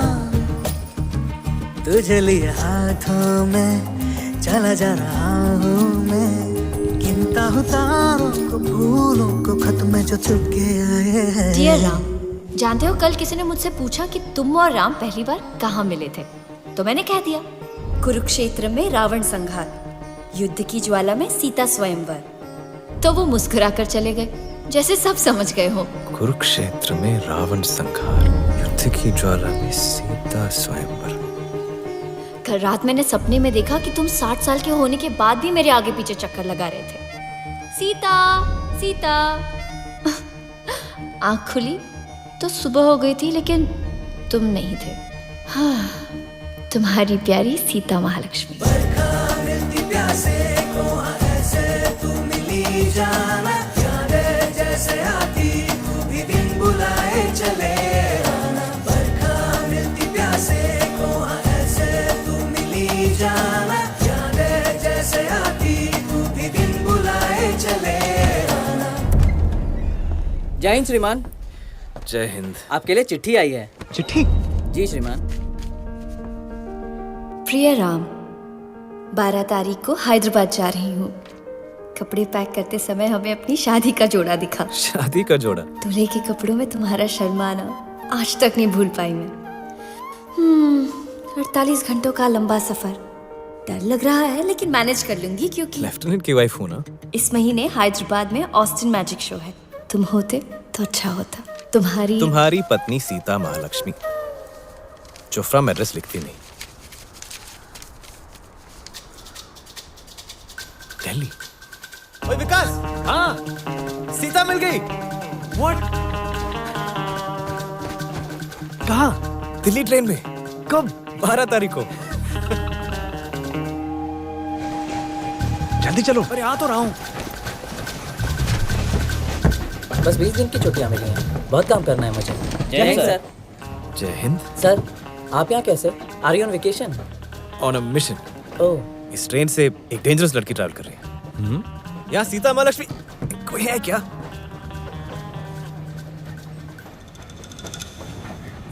तुझे लिए हाथों में चला जा रहा हूँ मैं, गिनता हूँ तारों को फूलों को खत में जो चुपके आए हैं। डियर राम, जानते हो कल किसी ने मुझसे पूछा कि तुम और राम पहली बार कहाँ मिले थे, तो मैंने कह दिया कुरुक्षेत्र में रावण संहार, युद्ध की ज्वाला में सीता स्वयंवर। तो वो मुस्कुरा कर चले गए, जैसे सब समझ गए हो। कुरुक्षेत्र में रावण संहार, युद्ध की ज्वाला में सीता स्वयंवर। कल रात मैंने सपने में देखा कि तुम 60 साल के होने के बाद भी मेरे आगे पीछे चक्कर लगा रहे थे। सीता सीता। आँख खुली तो सुबह हो गई थी, लेकिन तुम नहीं थे। हाँ, तुम्हारी प्यारी सीता महालक्ष्मी। बरखा मिलती प्यासे को ऐसे तू मिली जाना, यादें जैसे आती तू भी दिन बुलाए चले आना। बरखा मिलती प्यासे को ऐसे तू मिली जाना, यादें जैसे आती तू भी दिन बुलाए चले आना। जय हिंद श्रीमान। जय हिंद। आपके लिए चिट्ठी आई है। चिट्ठी? जी श्रीमान। प्रिय राम, 12 तारीख को हैदराबाद जा रही हूँ। कपड़े पैक करते समय हमें अपनी शादी का जोड़ा दिखा। शादी का जोड़ा? दूल्हे के कपड़ों में तुम्हारा शर्माना आज तक नहीं भूल पाई मैं। 48 घंटों का लंबा सफर, डर लग रहा है लेकिन मैनेज कर लूंगी, क्योंकि लेफ्टिनेंट की वाइफ हूँ ना। इस महीने हैदराबाद में ऑस्टिन मैजिक शो है। तुम होते तो अच्छा होता। तुम्हारी पत्नी सीता महालक्ष्मी। जोफ्रा एड्रेस लिखती नहीं। दिल्ली। ओए विकास। हाँ, सीता मिल गई। What? कहाँ? दिल्ली ट्रेन में। कब? 12 तारीख को। जल्दी चलो। अरे आ तो रहा हूँ। बस 20 दिन की छुट्टियां मिली हैं, बहुत काम करना है मुझे। जय हिंद सर। जय हिंद सर, आप यहाँ कैसे? Are you on vacation? On a mission. Oh, इस ट्रेन से एक डेंजरस लड़की ट्रैवल कर रही है। यहाँ सीता महालक्ष्मी कोई है क्या?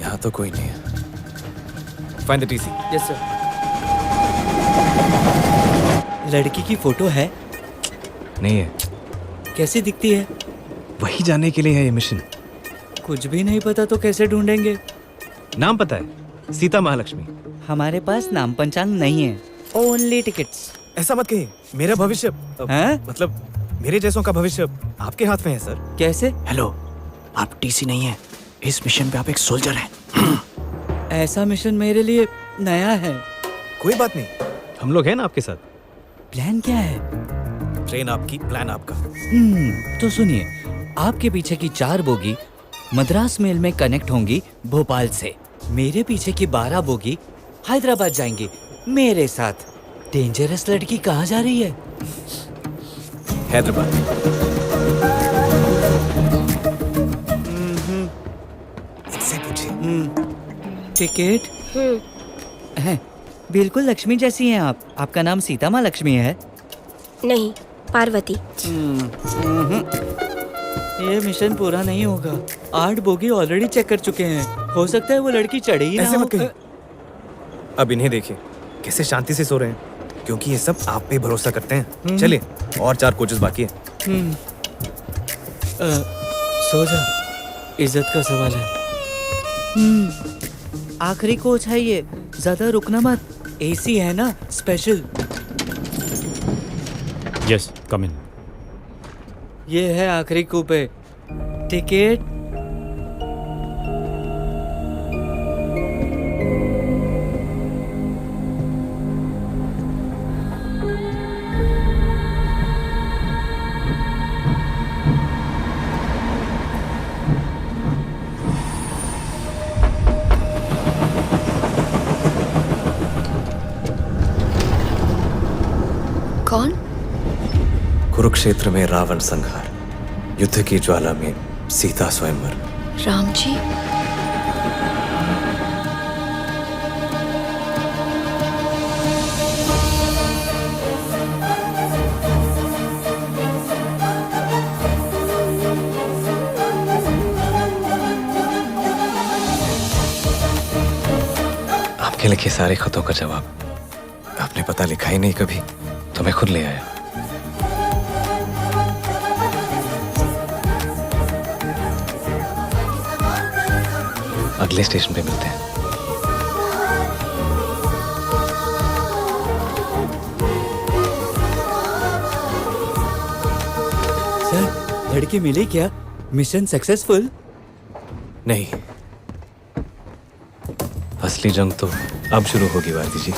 यहाँ तो कोई नहीं है। Find the TC. Yes sir. लड़की की फोटो है? नहीं है। कैसी दिखती है? वही जानने के लिए है ये मिशन। कुछ भी नहीं पता तो कैसे ढूंढेंगे? नाम पता है, सीता महालक्ष्मी। हमारे पास नाम पंचांग नहीं है, ओनली टिकट्स। ऐसा मत कहिए, मेरा भविष्य मतलब मेरे जैसों का भविष्य आपके हाथ में है सर। कैसे? हेलो, आप टीसी नहीं है, इस मिशन पे आप एक सोल्जर हैं। ऐसा मिशन मेरे लिए नया है। कोई बात नहीं, हम लोग हैं ना आपके साथ। प्लान क्या है? ट्रेन आपकी, प्लान आपका। तो सुनिए, आपके पीछे की 4 बोगी मद्रास मेल में कनेक्ट होंगी भोपाल से। मेरे पीछे की 12 बोगी हैदराबाद जाएंगी मेरे साथ। डेंजरस लड़की कहाँ जा रही है? हैदराबाद। इससे पूछिए। टिकट? हैं, बिल्कुल लक्ष्मी जैसी हैं आप। आपका नाम सीता माँ लक्ष्मी है? नहीं, पार्वती। ये मिशन पूरा नहीं होगा। 8 बोगी ऑलरेडी चेक कर चुके हैं। हो सकता है वो लड़की चढ़ी ही ना ऐसे हो। मत कहिए। अब इन्हें देखिए कैसे शांति से सो रहे हैं, क्योंकि ये सब आप पे भरोसा करते हैं। चलिए, और 4 कोचेस बाकी है। सो जा, इज्जत का सवाल है। आखिरी कोच है ये, ज्यादा रुकना मत। एसी है ना, स्पेशल। यस, कम इन। ये है आखिरी कूपे। टिकट? कौन? कुरुक्षेत्र में रावण संहार, युद्ध की ज्वाला में सीता स्वयंवर। राम जी? आपके लिखे सारे खतों का जवाब आपने पता लिखा ही नहीं कभी, तो मैं खुद ले आया। अगले स्टेशन पे मिलते हैं। सर, लड़की मिली क्या? Mission successful? नहीं, असली जंग तो अब शुरू होगी भारती जी।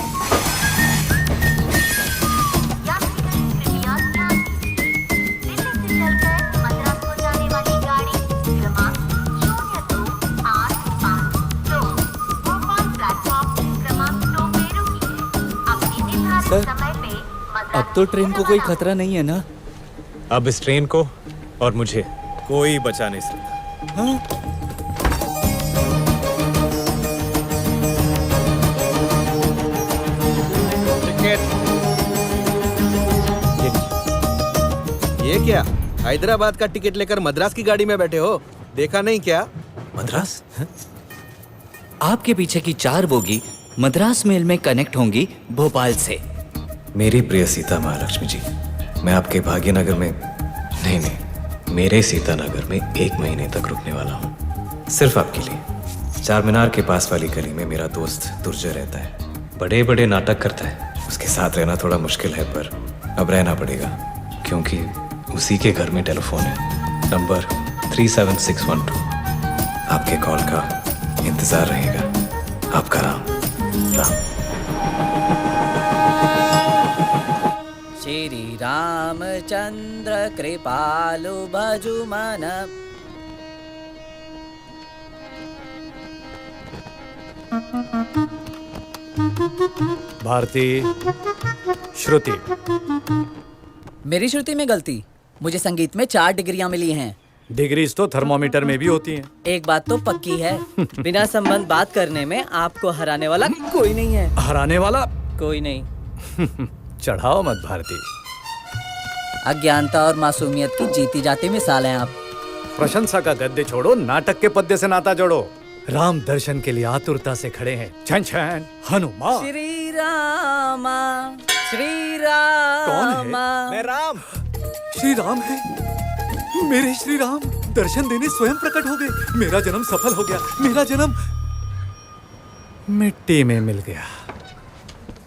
सर, अब तो ट्रेन को कोई खतरा नहीं है ना? अब इस ट्रेन को और मुझे कोई बचा नहीं सकता। हाँ? ये क्या, हैदराबाद का टिकट लेकर मद्रास की गाड़ी में बैठे हो? देखा नहीं क्या? मद्रास? आपके पीछे की 4 बोगी मद्रास मेल में कनेक्ट होंगी भोपाल से। मेरी प्रिय सीता महालक्ष्मी जी, मैं आपके भाग्यनगर में नहीं, मेरे सीतानगर में 1 महीने तक रुकने वाला हूँ, सिर्फ आपके लिए। 4 मीनार के पास वाली गली में मेरा दोस्त दुर्जय रहता है, बड़े बड़े नाटक करता है। उसके साथ रहना थोड़ा मुश्किल है, पर अब रहना पड़ेगा, क्योंकि उसी के घर में टेलीफोन है, नंबर 37612। आपके कॉल का इंतजार रहेगा। आपका राम। श्री रामचंद्र कृपालु भजु मन। भारती, श्रुति। मेरी श्रुति में गलती। मुझे संगीत में 4 डिग्रियां मिली हैं। डिग्रीज तो थर्मोमीटर में भी होती हैं। एक बात तो पक्की है, बिना संबंध बात करने में आपको हराने वाला कोई नहीं है। हराने वाला कोई नहीं। चढ़ाओ मत भारती। अज्ञानता और मासूमियत की जीती जाती मिसाल हैं आप। प्रशंसा का गद्दे छोड़ो, नाटक के पद्दे से नाता जोड़ो। राम दर्शन के लिए आतुरता से खड़े हैं छन छन हनुमान। श्री रामा, श्री राम। कौन है? मैं राम। श्री राम है, मेरे श्री राम दर्शन देने स्वयं प्रकट हो गए। मेरा जन्म सफल हो गया, मेरा जन्म मिट्टी में मिल गया।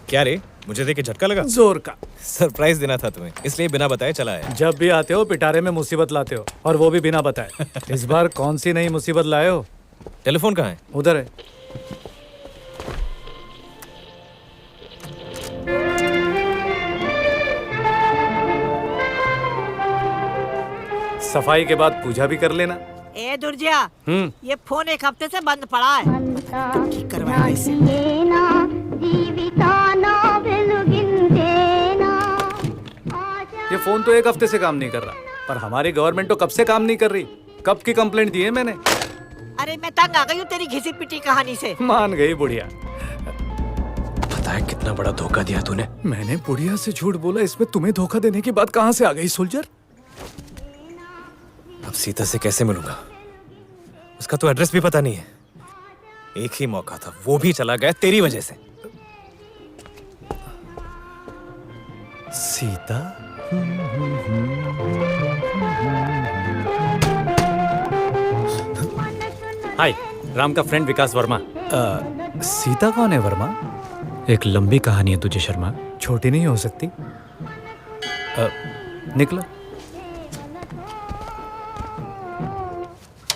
क्या रे, मुझे देख के झटका लगा? जोर का। सरप्राइज देना था तुम्हें, इसलिए बिना बताए चला आया। जब भी आते हो पिटारे में मुसीबत लाते हो, और वो भी बिना बताए। इस बार कौन सी नई मुसीबत लाए हो? टेलीफोन कहाँ है? उधर है। सफाई के बाद पूजा भी कर लेना। ए दुर्जिया, ये फोन एक हफ्ते से बंद पड़ा है। ठीक करवाएंगे इसे। ये फोन तो एक हफ्ते से काम नहीं कर रहा, पर हमारी गवर्नमेंट तो कब से काम नहीं कर रही। कब की कंप्लेंट दी है मैंने। अरे मैं तंग आ गई हूँ तेरी घिसी पिटी कहानी से। मान गई बुढ़िया। पता है कितना बड़ा धोखा दिया तूने? मैंने बुढ़िया से झूठ बोला, इसमें तुम्हें धोखा देने की बात कहाँ से आ गई सोल्जर? अब सीता से कैसे मिलूंगा? उसका तो एड्रेस भी पता नहीं है। एक ही मौका था, वो भी चला गया तेरी वजह से। सीता? हाय, राम का फ्रेंड विकास वर्मा। सीता कौन है वर्मा? एक लंबी कहानी है तुझे शर्मा। छोटी नहीं हो सकती। निकलो।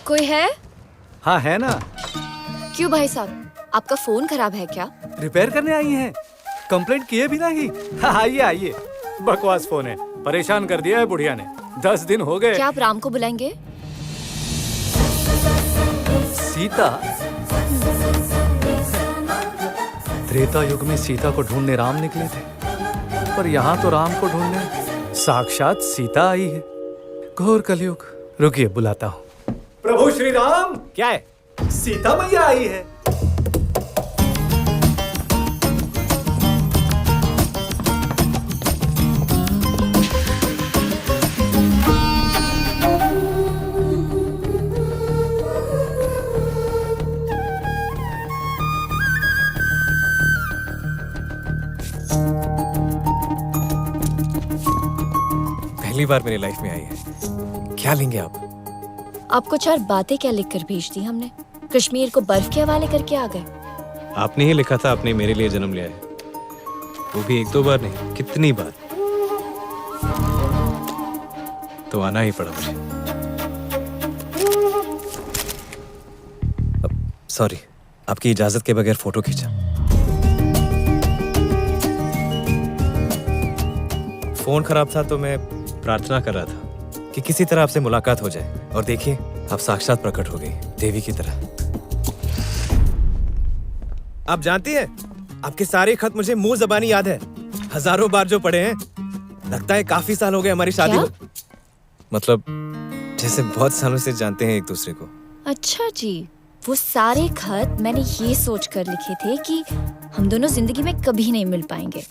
कोई है? हाँ है ना। क्यों भाई साहब, आपका फोन खराब है क्या? रिपेयर करने आई हैं? कंप्लेंट किए बिना ही? हाँ, आइए आइए। बकवास फोन है, परेशान कर दिया है बुढ़िया ने। 10 दिन हो गए। क्या आप राम को बुलाएंगे? सीता? त्रेता युग में सीता को ढूंढने राम निकले थे, पर यहाँ तो राम को ढूंढने साक्षात सीता आई है। घोर कलयुग। रुकिए, बुलाता हूँ। प्रभु श्री राम। क्या है? सीता मैया आई है। पहली बार मेरी लाइफ में आई है। क्या लेंगे आप? आपको 4 बातें क्या लिखकर भेज दी हमने? कश्मीर को बर्फ के हवाले करके आ गए। आपने ही लिखा था आपने मेरे लिए जन्म लिया है, वो भी 1-2 बार नहीं, कितनी बार। तो आना ही पड़ा मुझे। सॉरी, आपकी इजाजत के बगैर फोटो खींचा। फोन खराब था तो मैं प्रार्थना कर रहा था कि किसी तरह आपसे मुलाकात हो जाए, और देखिए आप साक्षात प्रकट हो गई देवी की तरह। आप जानती हैं, आपके सारे खत मुझे मुंह ज़बानी याद है। हजारों बार जो पढ़े हैं। लगता है काफी साल हो गए हमारी शादी को। मतलब जैसे बहुत सालों से जानते हैं एक दूसरे को। अच्छा जी, वो सारे खत मैंने ये सोच कर लिखे थे कि हम दोनों जिंदगी में कभी नहीं मिल पाएंगे,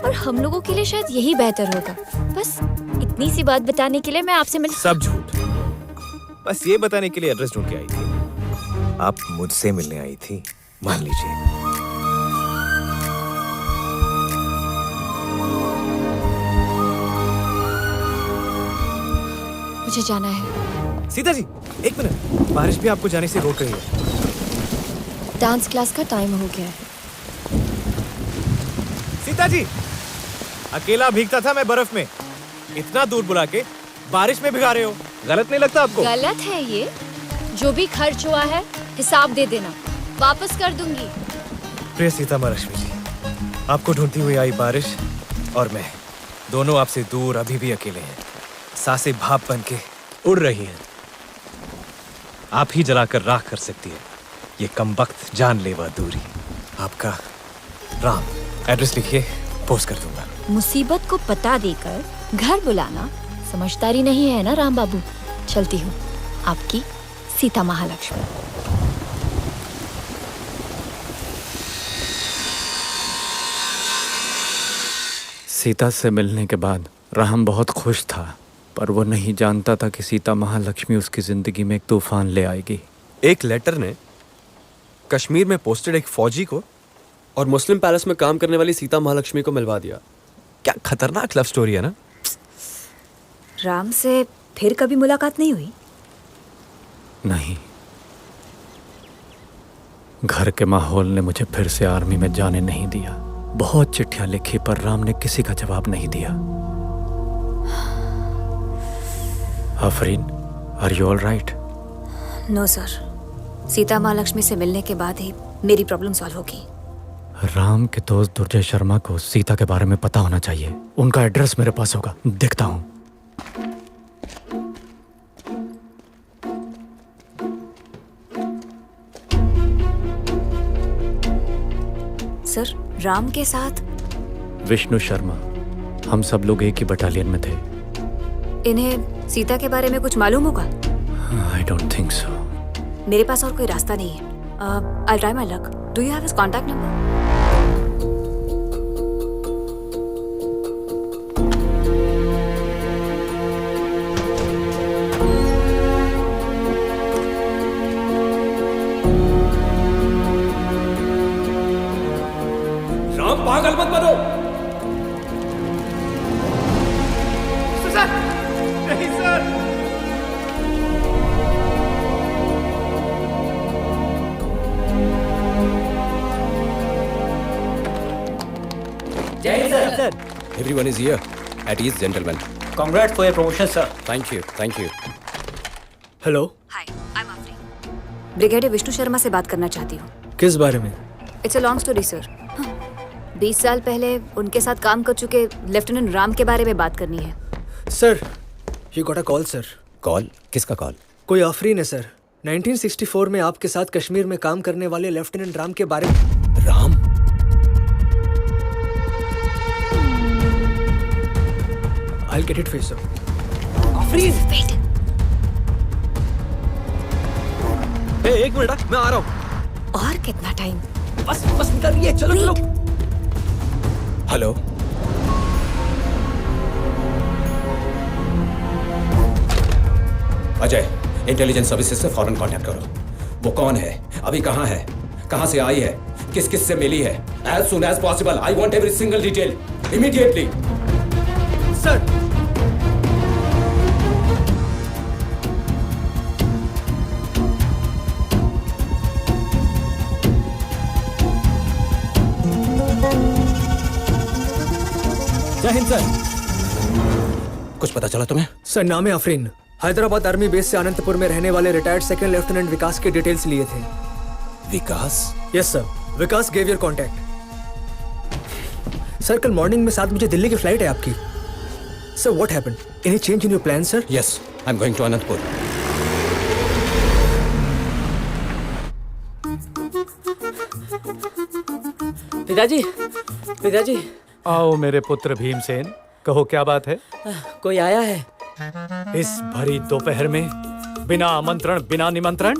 और हम लोगों के लिए शायद यही बेहतर होगा। बस इतनी सी बात बताने के लिए मैं आपसे मिल। सब झूठ। बस ये बताने के लिए एड्रेस ढूंढ के आई थी। आप मुझसे मिलने आई थी, मान लीजिए। मुझे जाना है। सीता जी, 1 मिनट। बारिश भी आपको जाने से रोक रही है। डांस क्लास का टाइम हो गया है। सीता जी, अकेला भीगता था मैं बर्फ में, इतना दूर बुला के बारिश में भिगा रहे हो। गलत नहीं लगता आपको? गलत है ये। जो भी खर्च हुआ है हिसाब दे देना, वापस कर दूंगी। प्रिय सीता महालक्ष्मी जी, आपको ढूंढती हुई आई बारिश और मैं दोनों आपसे दूर अभी भी अकेले हैं। सांसें भाप बन के उड़ रही हैं। आप ही जलाकर राख कर सकती है ये कमबख्त जानलेवा दूरी। आपका राम। एड्रेस लिखिए, पोस्ट कर दूंगा। मुसीबत को पता देकर घर बुलाना समझदारी नहीं है ना राम बाबू। चलती हूँ, आपकी सीता महालक्ष्मी। सीता से मिलने के बाद राम बहुत खुश था, पर वो नहीं जानता था कि सीता महालक्ष्मी उसकी जिंदगी में एक तूफान ले आएगी। एक लेटर ने कश्मीर में पोस्टेड एक फौजी को और मुस्लिम पैलेस में काम करने वाली सीता महालक्ष्मी को मिलवा दिया। क्या खतरनाक लव स्टोरी है ना। राम से फिर कभी मुलाकात नहीं हुई? नहीं, घर के माहौल ने मुझे फिर से आर्मी में जाने नहीं दिया। बहुत चिट्ठियां लिखी पर राम ने किसी का जवाब नहीं दिया। Afreen, are you all right? No sir, Sita Mahalakshmi से मिलने के बाद ही मेरी प्रॉब्लम सॉल्व होगी। राम के दोस्त दुर्जय शर्मा को सीता के बारे में पता होना चाहिए। उनका एड्रेस मेरे पास होगा, देखता हूँ। सर, राम के साथ विष्णु शर्मा, हम सब लोग एक ही बटालियन में थे। इन्हें सीता के बारे में कुछ मालूम होगा? I don't think so. मेरे पास और कोई रास्ता नहीं है। I try my luck. Do you have his contact number? Ram, पागल मत बनो। सर, नहीं सर। जय Hind sir. Everyone is here. At ease, gentlemen. Congrats for your promotion, sir. Thank you. Thank you. Hello, hi, I am Afreen. Brigadier Vishnu Sharma से बात करना चाहती हूँ। किस बारे में? It's a long story sir. 20 साल पहले उनके साथ काम कर चुके लेफ्टिनेंट राम के बारे में बात करनी है। Sir, you got a call sir. Call? किसका कॉल? कोई आफरीन है सर। 1964 में आपके साथ कश्मीर में काम करने वाले लेफ्टिनेंट राम के बारे में। Ram? I'll get it for you, sir. Afreen, wait. एक मिनट, मैं आ रहा हूँ। और कितना टाइम? बस निकल रही है, चलो चलो। हेलो, अजय, इंटेलिजेंस सर्विसेज से फौरन कांटेक्ट करो। वो कौन है, अभी कहाँ है, कहाँ से आई है, किस किस से मिली है? As soon as possible. I want every single detail immediately. Sir, जय हिंद सर। कुछ पता चला तुम्हें? सर, नाम है आफरीन। हैदराबाद आर्मी बेस से अनंतपुर में रहने वाले रिटायर्ड सेकंड लेफ्टिनेंट विकास के डिटेल्स लिए थे। Vikas? Yes sir, Vikas gave your contact. Sir, कल मॉर्निंग में 7 बजे दिल्ली की फ्लाइट है आपकी। Sir, what happened? Any change in your plan sir? Yes, I am going to Anantapur. पिताजी, पिताजी। आओ मेरे पुत्र भीमसेन, कहो क्या बात है? कोई आया है? इस भरी दोपहर में बिना आमंत्रण, बिना निमंत्रण?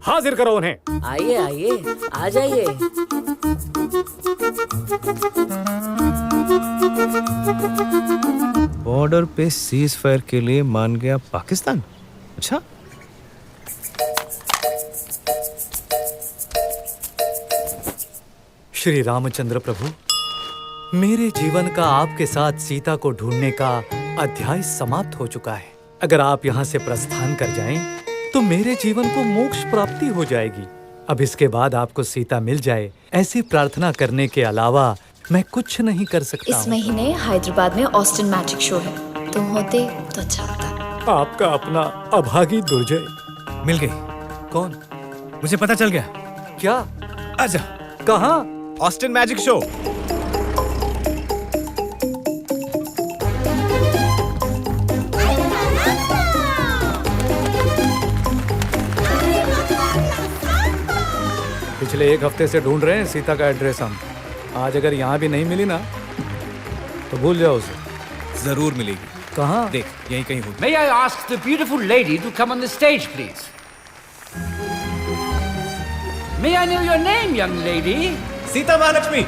हाजिर करो उन्हें। आइए आइए, आ जाइए। बॉर्डर पे सीज फायर के लिए मान गया पाकिस्तान? अच्छा, श्री रामचंद्र प्रभु, मेरे जीवन का आपके साथ सीता को ढूंढने का अध्याय समाप्त हो चुका है। अगर आप यहाँ से प्रस्थान कर जाएं, तो मेरे जीवन को मोक्ष प्राप्ति हो जाएगी। अब इसके बाद आपको सीता मिल जाए, ऐसी प्रार्थना करने के अलावा मैं कुछ नहीं कर सकता। इस महीने हैदराबाद में ऑस्टिन मैजिक शो है, तुम होते तो अच्छा होता। आपका अपना अभागी दुर्जय। मिल गई। कौन? मुझे पता चल गया। क्या? आजा। कहाँ? Austin magic show. पिछले 1 हफ्ते से ढूंढ रहे हैं सीता का एड्रेस हम। आज अगर यहाँ भी नहीं मिली ना, तो भूल जाओ उसे। जरूर मिलेगी। कहाँ? देख, यहीं कहीं होगी। May I ask the beautiful lady to come on the stage, please? May I know your name, young lady? Sita Mahalakshmi.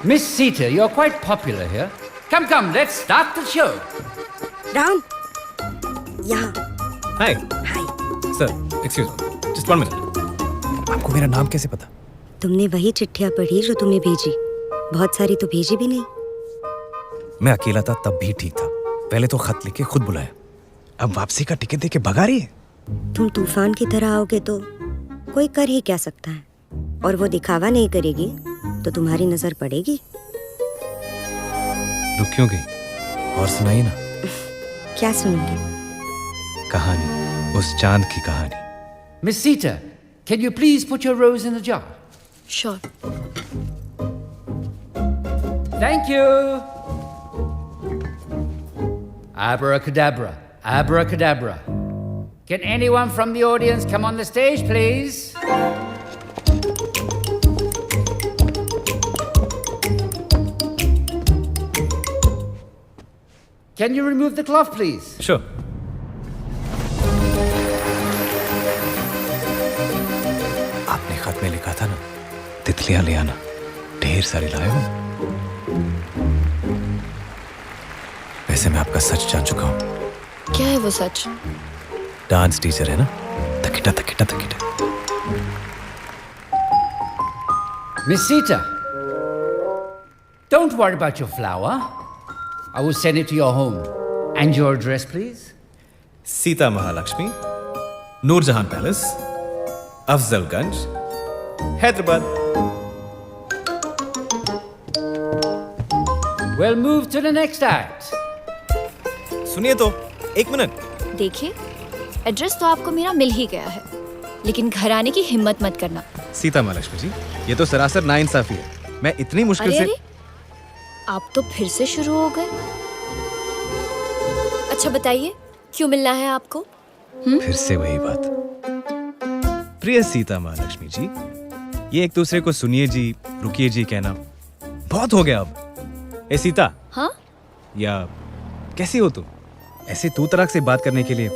Miss Sita, you're quite popular here. Come, come, let's start the show. Ram, यहाँ। Hi. Sir, excuse me, just 1 minute. आपको मेरा नाम कैसे पता? तुमने वही चिट्ठियाँ पढ़ी जो तुम्हें भेजी। बहुत सारी तो भेजी भी नहीं। मैं अकेला था तब भी ठीक था। पहले तो खत लिख के खुद बुलाया, अब वापसी का टिकट दे के भगा रही है। तुम तूफान की तरह आओगे तो कोई कर ही क्या सकता है, और वो दिखावा नहीं करेगी तो तुम्हारी नजर पड़ेगी। रुक क्यों गई? और सुनाइए ना। क्या सुनूंगी? कहानी, उस चांद की कहानी। Miss Sita, can you please put your rose in the jar? Sure. Thank you. Abracadabra, abracadabra. Can anyone from the audience come on the stage, please? Can you remove the cloth, please? Sure. आपने खत में लिखा था ना, तितलियां ले आना, ढेर सारी लाए हो। वैसे मैं आपका सच जान चुका हूँ। क्या है वो सच? डांस टीचर है ना, तकिटा तकिटा तकिटा। Miss Sita, don't worry about your flower. I will send it to your home. And your address, please? Sita Mahalakshmi, Noorjahan palace, Afzalgunj, Hyderabad. We'll move to the next act. सुनिए तो, एक मिनट। देखिए, एड्रेस तो आपको मेरा मिल ही गया है, लेकिन घर आने की हिम्मत मत करना। सीता महालक्ष्मी जी, ये तो सरासर नाइंसाफी है। मैं इतनी मुश्किल से। अरे, आप तो फिर से शुरू हो गए। अच्छा बताइए, क्यों मिलना है आपको? फिर से वही बात। प्रिय सीता महालक्ष्मी जी, ये एक दूसरे को सुनिए जी, रुकिए जी कहना बहुत हो गया अब। ए सीता। हाँ? या कैसी हो तुम? ऐसे तू तराक से बात करने के लिए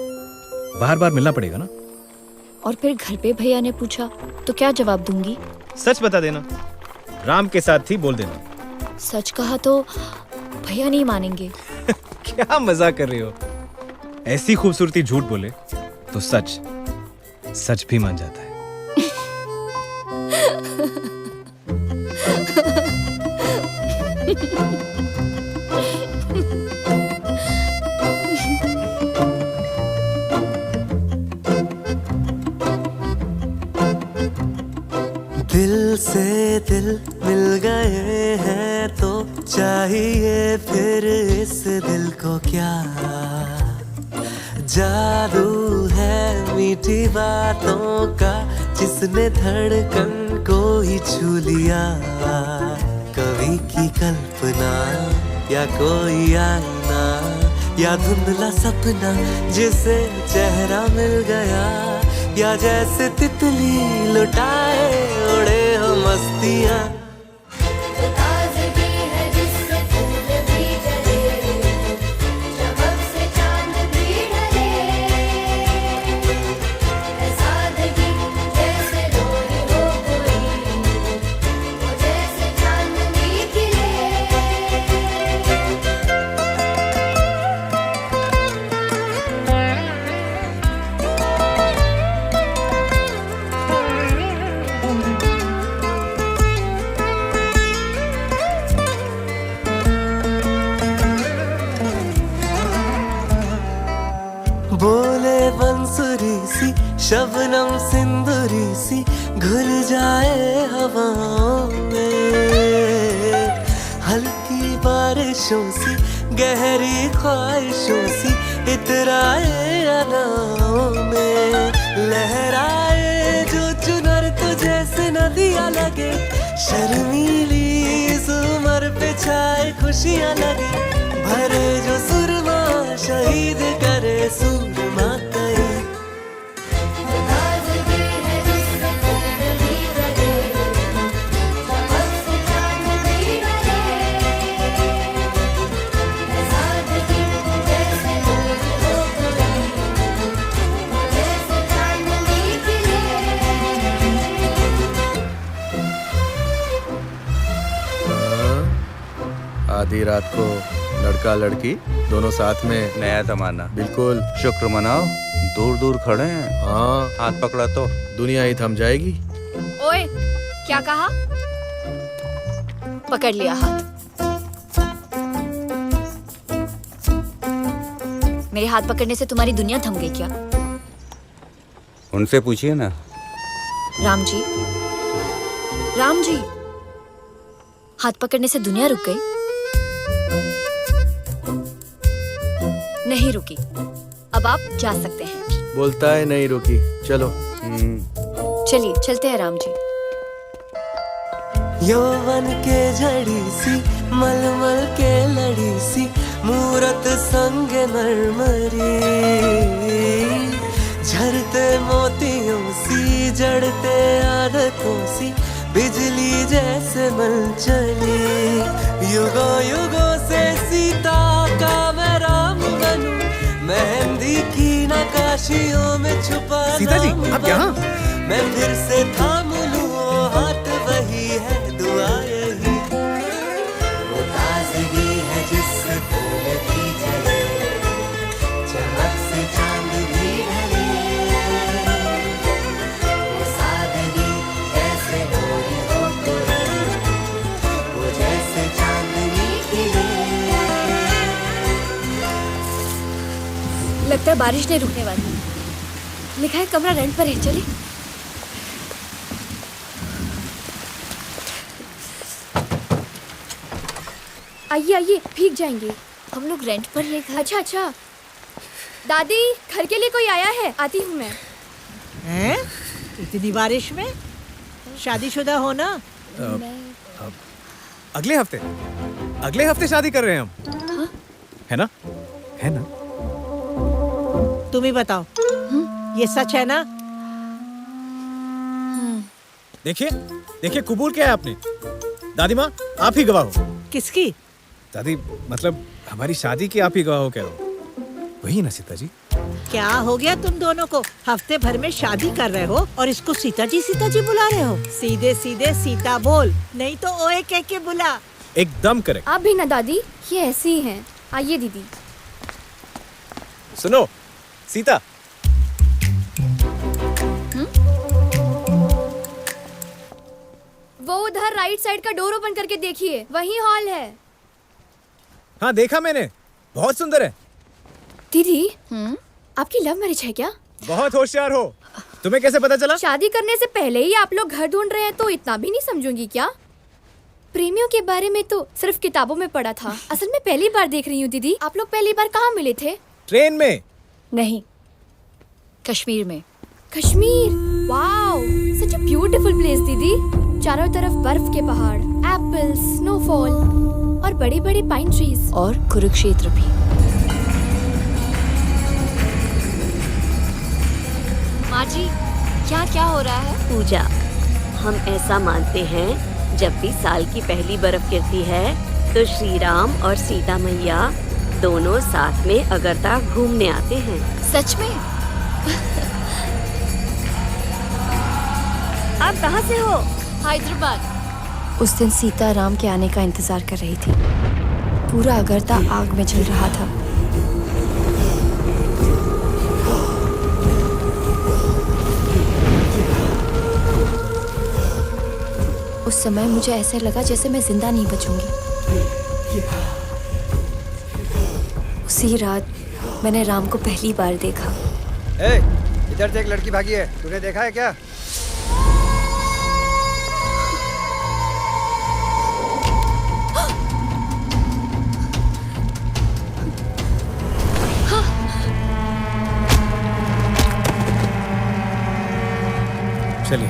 बार बार मिलना पड़ेगा ना। और फिर घर पे भैया ने पूछा तो क्या जवाब दूंगी? सच बता देना, राम के साथ ही बोल देना। सच कहा तो भैया नहीं मानेंगे। क्या मजाक कर रही हो? ऐसी खूबसूरती झूठ बोले तो सच सच भी मान जाता है। दिल से दिल मिल गए हैं तो चाहिए फिर इस दिल को क्या। जादू है मीठी बातों का जिसने धड़कन को ही छू लिया। कवि की कल्पना या कोई आईना या धुंधला सपना जिसे चेहरा मिल गया, या जैसे तितली लुटाए उड़े हो मस्तियाँ। बोले बंसुरी सी शबनम सिंदूरी सी घुल जाए हवाओं में। हल्की बारिशों सी गहरी ख्वाहिशों सी इतराए अदाओं में। लहराए जो चुनर तो जैसे नदियाँ लगे, शर्मीली इस उम्र पे छाए खुशियाँ लगे। भरे जो सुरमा शहीद करे सूरमा करे। आधी रात को लड़का लड़की दोनों साथ में। नया जमाना। बिल्कुल। शुक्र मनाओ, दूर दूर खड़े हैं। हाँ, हाथ पकड़ा तो दुनिया ही थम जाएगी। ओए, क्या कहा? पकड़ लिया हाथ। मेरे हाथ पकड़ने से तुम्हारी दुनिया थम गई क्या? उनसे पूछिए ना। राम जी, राम जी, हाथ पकड़ने से दुनिया रुक गई? नहीं रुकी। अब आप जा सकते हैं। बोलता है नहीं रुकी। चलो। चलिए चलते हैं राम जी। यौवन के झड़ी सी मलमल के लड़ी सी मूरत संग मरमरी, झरते मोतियों सी जड़ते आदतों सी बिजली जैसे मल चली। युगों युगों से सीता का मैं राम बनूं, मेहंदी की नकाशियों में छुपा सीता जी, आप यहाँ? मैं फिर से थाम लूं वो हाथ, वही है दुआ यही, वो ताजगी है जिस फूल की जले, चमक से चांद भी ढले, वो सादगी जैसे डोरी हो तुरंत, वो जैसे चांदनी खिले। लगता है बारिश नहीं रुकने वाली। लिखा है कमरा रेंट पर है। चलिए। आइए आइए, भीग जाएंगे। हम लोग रेंट पर ये घर। अच्छा अच्छा। दादी, घर के लिए कोई आया है, आती हूँ मैं। हैं? इतनी बारिश में? शादीशुदा हो ना? अगले हफ्ते शादी कर रहे हैं हम। है ना? है ना? तुम ही बताओ, ये सच है ना? देखिए कबूल किया है आपने। दादी माँ, आप ही गवाह हो। किसकी? दादी, मतलब हमारी शादी की आप ही गवाह हो कह रहा हूँ। वही ना सीता जी? क्या हो गया तुम दोनों को? हफ्ते भर में शादी कर रहे हो और इसको सीता जी बुला रहे हो? सीधे सीधे सीता बोल, नहीं तो ओए कह के बुला। एकदम करेक्ट। आप भी ना दादी, ये ऐसी ही हैं। आइए दीदी। सुनो सीता, वो उधर राइट साइड का डोर ओपन करके देखिए, वही हॉल है। हाँ देखा मैंने, बहुत सुंदर है। दीदी, आपकी लव मैरिज है क्या? बहुत होशियार हो। तुम्हें कैसे पता चला? शादी करने से पहले ही आप लोग घर ढूंढ रहे हैं तो इतना भी नहीं समझूंगी क्या? प्रेमियों के बारे में तो सिर्फ किताबों में पढ़ा था, असल में पहली बार देख रही हूँ। दीदी, आप लोग पहली बार कहाँ मिले थे? ट्रेन में। नहीं, कश्मीर में। Kashmir, wow, such a beautiful place दीदी। चारों तरफ बर्फ के पहाड़, एप्पल, स्नोफॉल और बड़े बड़े पाइन ट्रीज। और कुरुक्षेत्र भी। माँ जी, क्या क्या हो रहा है? पूजा, हम ऐसा मानते हैं जब भी साल की पहली बर्फ गिरती है तो श्री राम और सीता मैया दोनों साथ में अगरतला घूमने आते हैं। सच में? आप कहाँ से हो? हैदराबाद। उस दिन सीता राम के आने का इंतजार कर रही थी। पूरा अगरतला आग में जल रहा था। उस समय मुझे ऐसे लगा जैसे मैं जिंदा नहीं बचूंगी। उसी रात मैंने राम को पहली बार देखा। इधर से एक लड़की भागी है, तूने देखा है क्या? चलिए।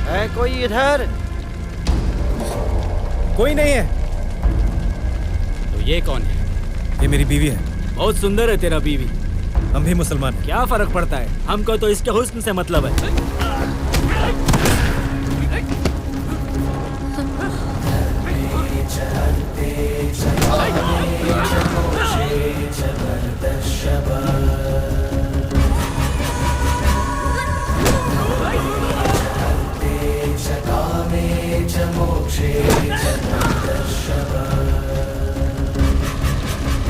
है कोई इधर? कोई नहीं है। तो ये कौन है? ये मेरी बीवी है। बहुत सुंदर है तेरा बीवी। हम भी मुसलमान हैं। क्या फर्क पड़ता है? हमको तो इसके हुस्न से मतलब है।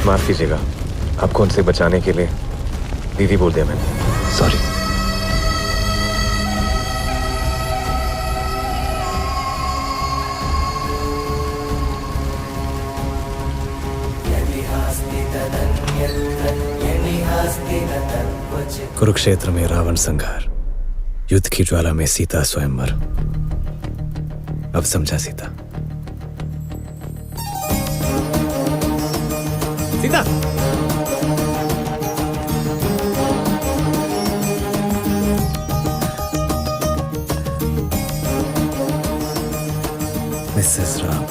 माफ कीजिएगा, आपको उनसे बचाने के लिए बीवी बोल दिया मैंने। सॉरी। कुरुक्षेत्र में रावण संहार, युद्ध की ज्वाला में सीता स्वयंवर। अब समझा सीता। सीता, मिसेस राम।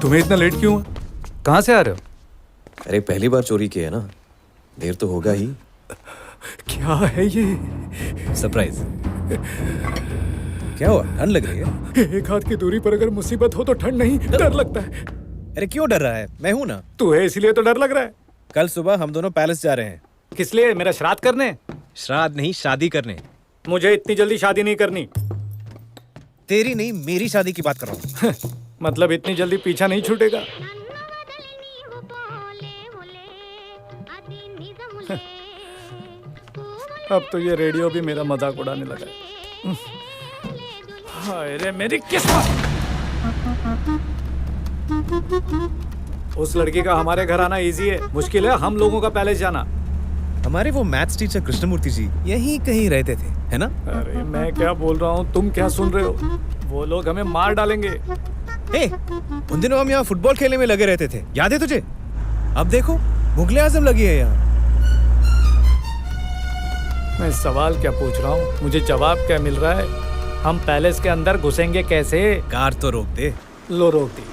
तुम्हें इतना लेट क्यों हुआ? कहाँ से आ रहे हो? अरे पहली बार चोरी की है ना, देर तो होगा ही। क्या है ये? सरप्राइज। क्या हुआ? ठंड लग रही है? एक हाथ की दूरी पर अगर मुसीबत हो तो ठंड नहीं, डर लगता है। अरे क्यों डर रहा है? मैं हूं ना। तू है इसलिए तो डर लग रहा है। कल सुबह हम दोनों पैलेस जा रहे हैं। किस लिए? मेरा श्राद्ध करने? श्राद्ध नहीं, शादी करने। मुझे इतनी जल्दी शादी नहीं करनी। तेरी नहीं, मेरी शादी की बात कर रहा हूँ। मतलब इतनी जल्दी पीछा नहीं छूटेगा। अब तो ये रेडियो भी मेरा मजाक उड़ाने लगा है। हाय रे मेरी किस्मत। उस लड़की का हमारे घर आना इजी है, मुश्किल है हम लोगों का पैलेस जाना। हमारे वो मैथ्स टीचर कृष्णमूर्ति जी यहीं कहीं रहते थे, है ना? अरे मैं क्या बोल रहा हूँ, तुम क्या सुन रहे हो? वो लोग हमें मार डालेंगे। हे, उन दिनों हम यहाँ फुटबॉल खेलने में लगे रहते थे, याद है तुझे? अब देखो मुगले आजम लगी है यहाँ। मैं सवाल क्या पूछ रहा हूँ, मुझे जवाब क्या मिल रहा है? हम पैलेस के अंदर घुसेंगे कैसे? कार तो रोक दे। लो रोक दी।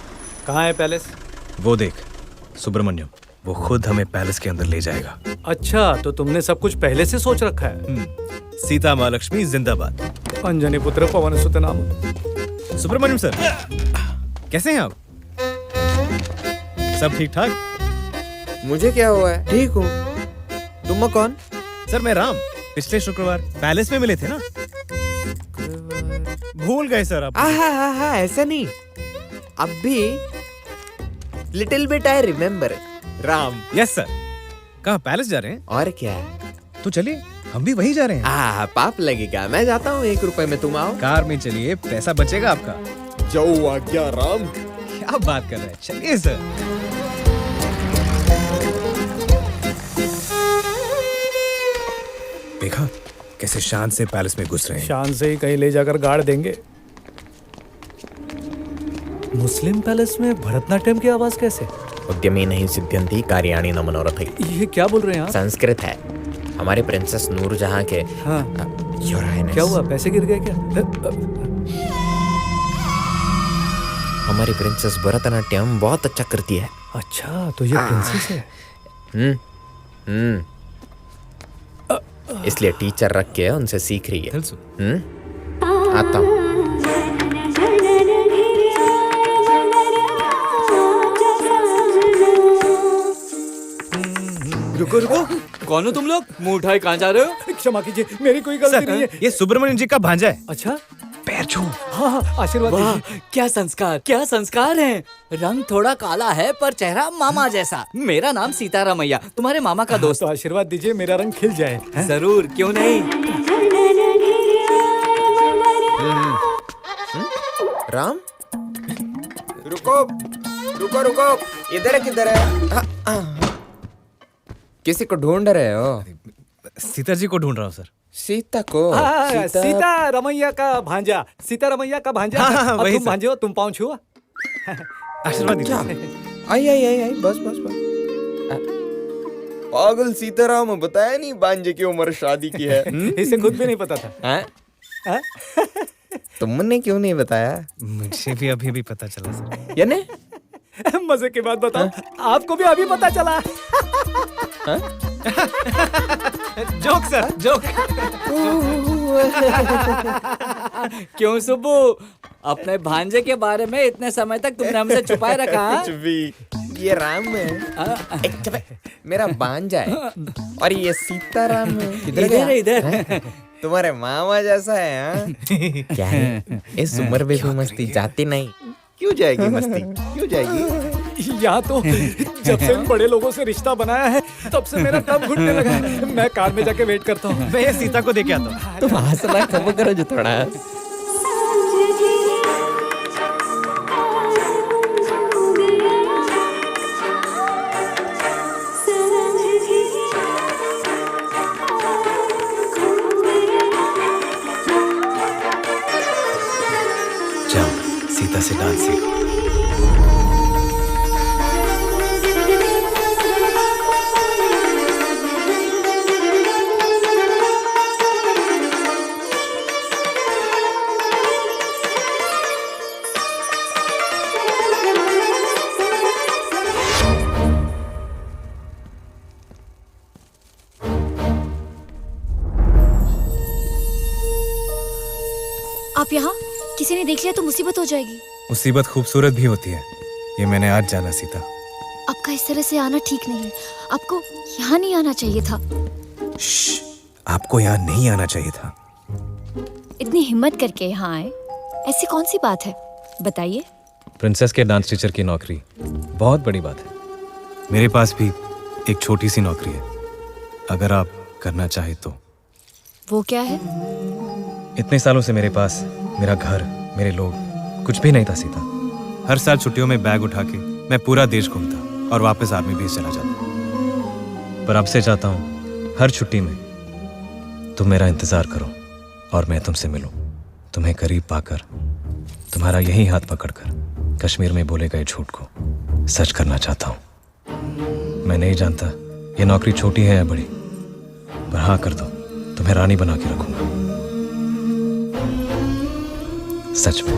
कहाँ है पैलेस? वो देख, सुब्रमण्यम, वो खुद हमें पैलेस के अंदर ले जाएगा। अच्छा, तो तुमने सब कुछ पहले से सोच रखा है। सीता महालक्ष्मी जिंदाबाद। अंजनी पुत्र पवन सुत नाम। सुब्रमण्यम सर, कैसे हैं आप? सब ठीक ठाक? मुझे क्या हुआ है? ठीक हूँ। तुम कौन? सर मैं राम। पिछले शुक्रवार पैलेस में मिले थे ना। भूल गए सर आप? हाँ, ऐसा नहीं। अब भी little bit I remember. Ram. Yes sir. कहाँ पैलेस जा रहे हैं? और क्या है? तो चलिए, हम भी वही जा रहे हैं। पाप लगेगा। मैं जाता हूँ, 1 रुपए में तुम आओ। कार में चलिए, पैसा बचेगा आपका। जाओ आज्ञा राम। क्या बात कर रहे हैं, चलिए सर। देखा कैसे शान से पैलेस में घुस रहे हैं। शान से ही कहीं ले जाकर गाड़ देंगे। मुस्लिम पैलेस में भरतनाट्यम की आवाज कैसे? उद्यमी नहीं सिद्ध्यंति कार्याणि न मनोरथै। ये क्या बोल रहे हैं आप? संस्कृत है। हमारे प्रिंसेस नूरजहां के। हाँ। Your highness. क्या हुआ, पैसे गिर गए क्या? हमारी प्रिंसेस भरतनाट्यम बहुत अच्छा करती है। अच्छा, तो ये प्रिंसेस है। इसलिए टीचर रख के उनसे सीख रही है। आता हूँ। रुको रुको, कौन हो तुम लोग? मुंह उठाए कहाँ जा रहे हो? क्षमा कीजिए, मेरी कोई गलती नहीं है। ये सुब्रमण्यम जी का भांजा है। अच्छा, पैर छू। हाँ, आशीर्वाद वाह, दीजिए। क्या संस्कार, क्या संस्कार हैं। रंग थोड़ा काला है पर चेहरा मामा जैसा। मेरा नाम सीतारामैया, तुम्हारे मामा का दोस्त। तो आशीर्वाद दीजिए, मेरा रंग खिल जाए। जरूर, क्यों नहीं। राम, रुको रुको रुको, इधर किधर है? किसी को ढूंढ रहे हो? सीता जी को ढूंढ रहा हूँ सर। सीता को? सीता रमैया का भांजा। सीता रमैया का भांजा। हाँ, अब वही तुम भांजे हो, तुम पाँव छुआ। आशीर्वाद दीजिए। आई बस। पागल सीताराम, बताया नहीं बांजे की उम्र शादी की है। इसे खुद भी नहीं पता था। तुमने क्यों नहीं बताया? मुझे भी अभी पता चला सर। यानी मजे की बात बताओ, आपको भी अभी पता चला? Joke sir, joke. क्यों सुब्बू, अपने भांजे के बारे में इतने समय तक तुमने हमसे छुपाए रखा? कुछ भी। ये राम है, मेरा भांजा है, और ये सीताराम है। इधर तुम्हारे मामा जैसा है। हाँ? क्या है, इस उम्र में भी मस्ती जाती नहीं? क्यों जाएगी मस्ती, क्यों जाएगी? यहाँ तो जब से इन बड़े लोगों से रिश्ता बनाया है, तब से मेरा दम घुटने लगा है। मैं कार में जाके वेट करता हूँ। मैं ये सीता को देके आता हूँ। तुम हंसना कम करो जो थोड़ा। सीता से डांस सीखो। आप यहाँ? किसी ने देख लिया तो मुसीबत हो जाएगी। मुसीबत खूबसूरत भी होती है, ये मैंने आज जाना सीता। आपका इस तरह से आना ठीक नहीं है। आपको यहाँ नहीं आना चाहिए था। आपको यहाँ नहीं आना चाहिए था। इतनी हिम्मत करके यहाँ आए, ऐसी कौन सी बात है? बताइए। प्रिंसेस के डांस टीचर की नौकरी बहुत बड़ी बात है। मेरे पास भी एक छोटी सी नौकरी है, अगर आप करना चाहे तो। वो क्या है? इतने सालों से मेरे पास मेरा घर, मेरे लोग, कुछ भी नहीं था सीता। हर साल छुट्टियों में बैग उठा के मैं पूरा देश घूमता और वापस आर्मी बेस चला जाता। पर अब से चाहता हूँ हर छुट्टी में तुम मेरा इंतजार करो और मैं तुमसे मिलूं, तुम्हें करीब पाकर, तुम्हारा यही हाथ पकड़कर कश्मीर में बोले गए झूठ को सच करना चाहता हूँ। मैं नहीं जानता ये नौकरी छोटी है या बड़ी, पर हाँ कर दो, तुम्हें रानी बना के रखूंगा, सच में।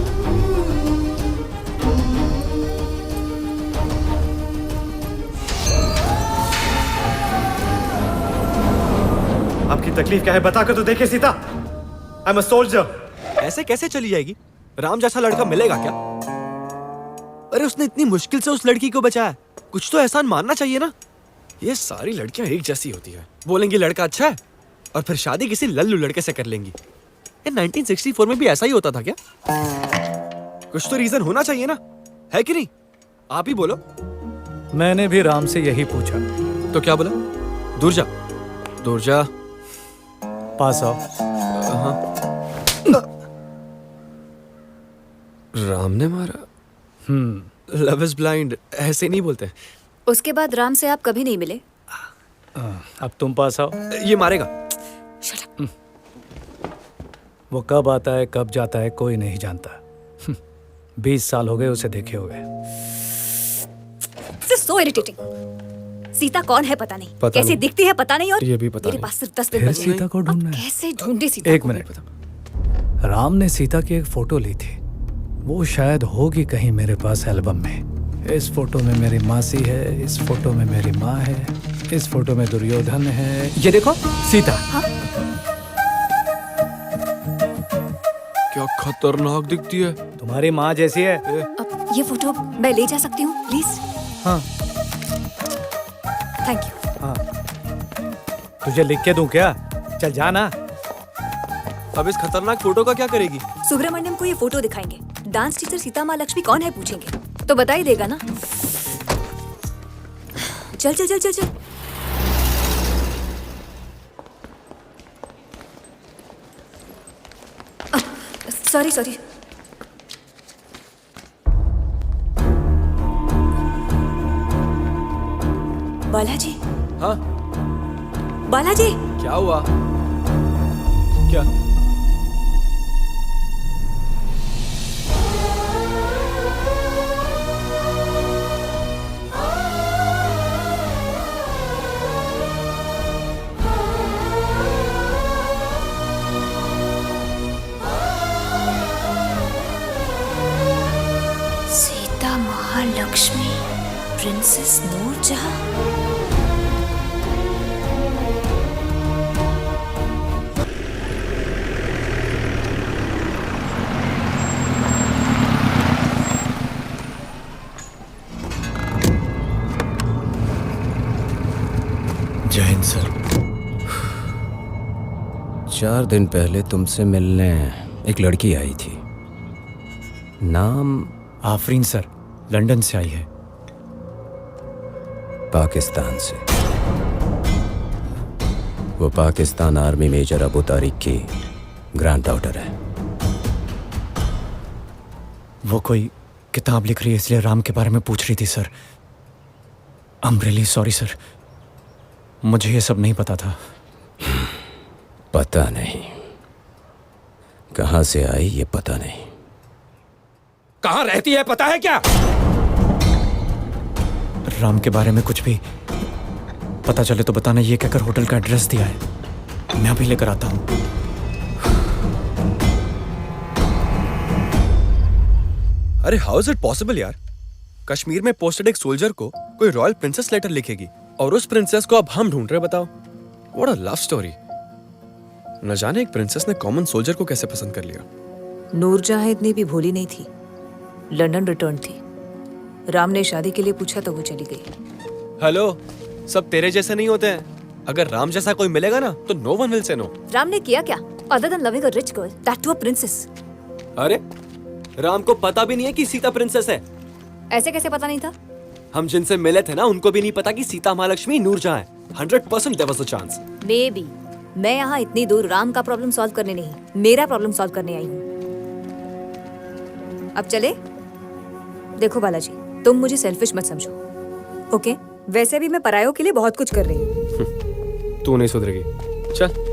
आपकी तकलीफ क्या है बता कर तो देखिए Sita. I am a soldier. ऐसे कैसे चली जाएगी? राम जैसा लड़का मिलेगा क्या? अरे उसने इतनी मुश्किल से उस लड़की को बचाया, कुछ तो एहसान मानना चाहिए ना। ये सारी लड़कियां एक जैसी होती है, बोलेंगी लड़का अच्छा है और फिर शादी किसी लल्लू लड़के से कर लेंगी। ये 1964 में भी ऐसा ही होता था क्या? कुछ तो रीजन होना चाहिए ना, है कि नहीं? आप ही बोलो। मैंने भी राम से यही पूछा। तो क्या बोला? दूर जा, दूर जा। पास आओ। राम ने मारा? लव इज ब्लाइंड ऐसे नहीं बोलते। उसके बाद राम से आप कभी नहीं मिले? अब तुम पास आओ। ये मारेगा। वो कब आता है कब जाता है कोई नहीं जानता। 20 साल हो गए उसे देखे हुए। So irritating. सीता कौन है पता नहीं, कैसे नहीं। दिखती है पता नहीं, और ये भी पता मेरे नहीं। पास सिर्फ 10 दिन फिर बचे हैं। सीता को ढूंढना है। कैसे ढूंढे सीता एक को? मिनट, राम ने सीता की एक फोटो ली थी, वो शायद होगी कहीं मेरे पास एल्बम में। इस फोटो में मेरी मासी है, इस फोटो में मेरी माँ है, इस फोटो में दुर्योधन है। ये देखो सीता। हाँ? क्या खतरनाक दिखती है। तुम्हारी माँ जैसी है। अब ये फोटो मैं ले जा सकती हूँ प्लीज? हाँ। Thank you. हाँ। तुझे लिख के दूं क्या? चल जाना। अब इस खतरनाक फोटो का क्या करेगी? सुब्रमण्यम को ये फोटो दिखाएंगे, डांस टीचर सीता माँ लक्ष्मी कौन है पूछेंगे तो बता ही देगा ना। चल चल चल चल चल। Sorry sorry. बालाजी। हाँ बालाजी। क्या हुआ? क्या? सीता महालक्ष्मी, प्रिंसेस नूरजहां। जय हिंद सर। 4 दिन पहले तुमसे मिलने एक लड़की आई थी, नाम? आफरीन सर, लंदन से आई है। पाकिस्तान से। वो पाकिस्तान आर्मी मेजर अबू तारिक की ग्रैंड डॉटर है। वो कोई किताब लिख रही है इसलिए राम के बारे में पूछ रही थी sir. I am really sorry sir, मुझे ये सब नहीं पता था। पता नहीं, कहाँ से आई ये पता नहीं, कहाँ रहती है पता है क्या? राम के बारे में कुछ भी पता चले तो बताना, ये कहकर होटल का एड्रेस दिया है। मैं अभी लेकर आता हूँ। अरे हाउ इज इट पॉसिबल यार? कश्मीर में पोस्टेड एक सोल्जर को कोई रॉयल प्रिंसेस लेटर लिखेगी और उस प्रिंसेस को अब हम ढूंढ रहे, बताओ। What a love story. न जाने एक प्रिंसेस ने कॉमन सोल्जर को कैसे पसंद कर लिया। नूरजहां इतनी भी भोली नहीं थी, लंदन रिटर्न थी। राम ने शादी के लिए पूछा तो वो चली गई। हेलो, सब तेरे जैसे नहीं होते हैं। अगर राम जैसा कोई मिलेगा ना तो no one will say no. Ram ने किया क्या other than loving a rich girl, that too a princess? अरे राम को पता भी नहीं है कि सीता प्रिंसेस है। ऐसे कैसे पता नहीं था? हम जिनसे मिले थे ना उनको भी नहीं पता कि सीता महालक्ष्मी नूरजहां है। 100% there was a chance. Maybe. मैं यहाँ इतनी दूर राम का प्रॉब्लम सॉल्व करने नहीं, मेरा प्रॉब्लम सॉल्व करने आई हूँ। अब चले? देखो बालाजी, तुम मुझे सेल्फिश मत समझो, ओके? वैसे भी मैं परायों के लिए बहुत कुछ कर रही हूँ। तू नहीं सुधरेगी, चल।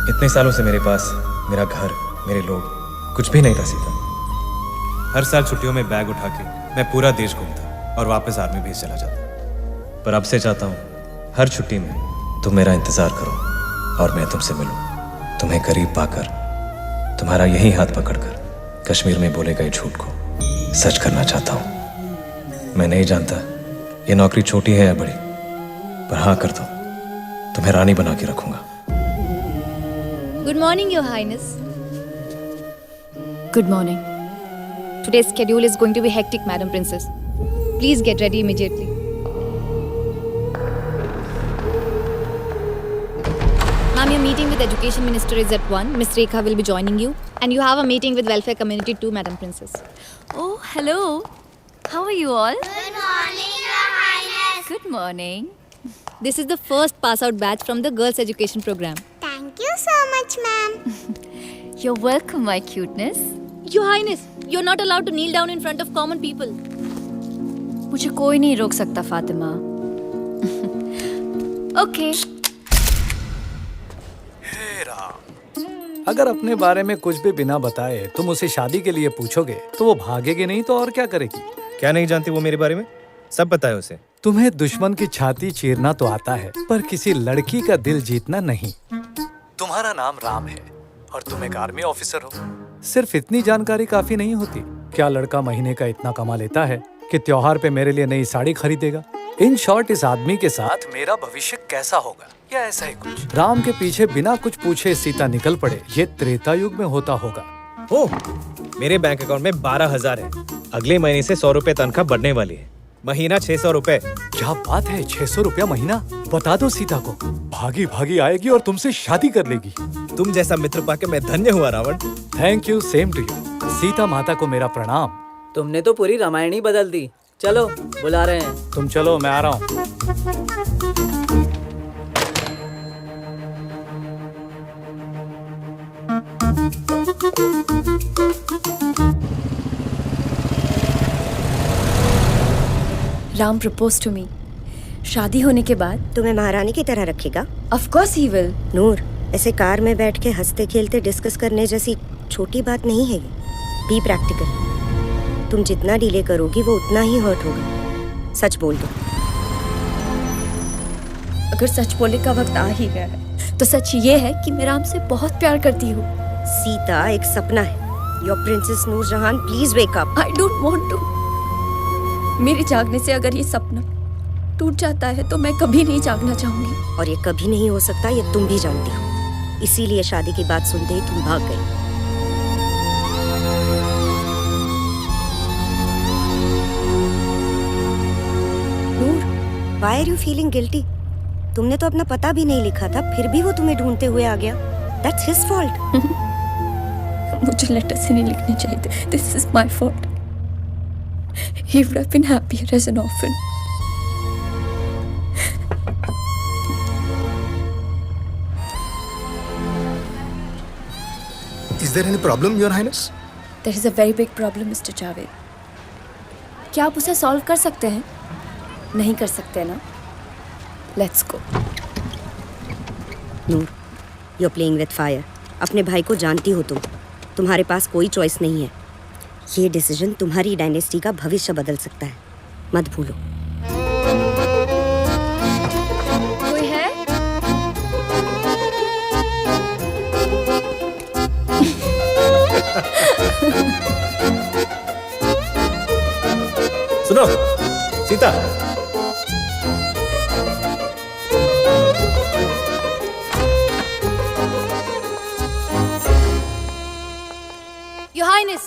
इतने सालों से मेरे पास मेरा घर, मेरे लोग, कुछ भी नहीं था सीता। हर साल छुट्टियों में बैग उठा के मैं पूरा देश घूमता और वापस आर्मी बेस चला जाता। पर अब से चाहता हूँ हर छुट्टी में तुम मेरा इंतजार करो और मैं तुमसे मिलूं। तुम्हें करीब पाकर, तुम्हारा यही हाथ पकड़कर कश्मीर में बोले गए झूठ को सच करना चाहता हूँ। मैं नहीं जानता ये नौकरी छोटी है या बड़ी, पर हाँ कर दो, तुम्हें रानी बना के रखूंगा। Good morning, Your Highness. Good morning. Today's schedule is going to be hectic, Madam Princess. Please get ready immediately. Ma'am, your meeting with Education Minister is at 1. Miss Rekha will be joining you. And you have a meeting with Welfare Community too, Madam Princess. Oh, hello. How are you all? Good morning, Your Highness. Good morning. This is the first pass-out batch from the Girls' Education Program. Thank you so much, ma'am. You're welcome, my cuteness. Your Highness, you're not allowed to kneel down in front of common people. मुझे कोई नहीं रोक सकता, Fatima. Okay. अगर अपने बारे में कुछ भी बिना बताए तुम उसे शादी के लिए पूछोगे तो वो भागेगी नहीं तो और क्या करेगी? क्या नहीं जानती वो मेरे बारे में? सब पता है उसे। तुम्हें दुश्मन की छाती चीरना तो आता है, पर किसी लड़की का दिल जीतना नहीं। तुम्हारा नाम राम है और तुम एक आर्मी ऑफिसर हो। सिर्फ इतनी जानकारी काफी नहीं होती। क्या लड़का महीने का इतना कमा लेता है कि त्योहार पे मेरे लिए नई साड़ी खरीदेगा? इन शॉर्ट, इस आदमी के साथ मेरा भविष्य कैसा होगा, या ऐसा ही कुछ। राम के पीछे बिना कुछ पूछे सीता निकल पड़े, ये त्रेता युग में होता होगा। ओह, मेरे बैंक अकाउंट में 12,000 है। अगले महीने से 100 रुपए तनख्वाह बढ़ने वाली है। महीना 600 रुपए। क्या बात है, 600 रुपया महीना? बता दो सीता को, भागी भागी आएगी और तुमसे शादी कर लेगी। तुम जैसा मित्र पाके मैं धन्य हुआ Ravan. Thank you, same to you. Sita माता को मेरा प्रणाम। तुमने तो पूरी रामायण ही बदल दी। चलो, बुला रहे हैं। तुम चलो, मैं आ रहा हूँ। Ram propose to me. शादी होने के बाद तुम्हें महारानी की तरह रखेगा? Of course he will. Noor, ऐसे कार में बैठ के हंसते खेलते डिस्कस करने जैसी छोटी बात नहीं है ये। Be practical. तुम जितना डिले करोगी वो उतना ही हर्ट होगा। सच बोल दो। अगर सच बोलने का वक्त आ ही गया है तो सच ये है कि मैं राम से बहुत प्यार करती हूँ। सीता एक सपना है। Your princess Noorjahan, please wake up. I don't want to. मेरे जागने से अगर ये सपना टूट जाता है तो मैं कभी नहीं जागना चाहूंगी। और ये कभी नहीं हो सकता, ये तुम भी जानती हो। इसीलिए शादी की बात सुनते ही तुम भाग गई। Noor, why are you feeling guilty? तुमने तो अपना पता भी नहीं लिखा था, फिर भी वो तुम्हें ढूंढते हुए आ गया। That's his fault. मुझे लेटर से नहीं लिखने चाहिए थे। This is my fault. He would have been happier as an orphan. Is there any problem, Your Highness? There is a very big problem, Mr. Javed. क्या आप उसे सॉल्व कर सकते हैं? नहीं कर सकते ना? Let's go. Noor, you're playing with fire. अपने भाई को जानती हो तुम. तुम्हारे पास कोई चॉइस नहीं है. ये डिसीजन तुम्हारी डायनेस्टी का भविष्य बदल सकता है. मत भूलो. कोई है? सुनो Sita, Your Highness,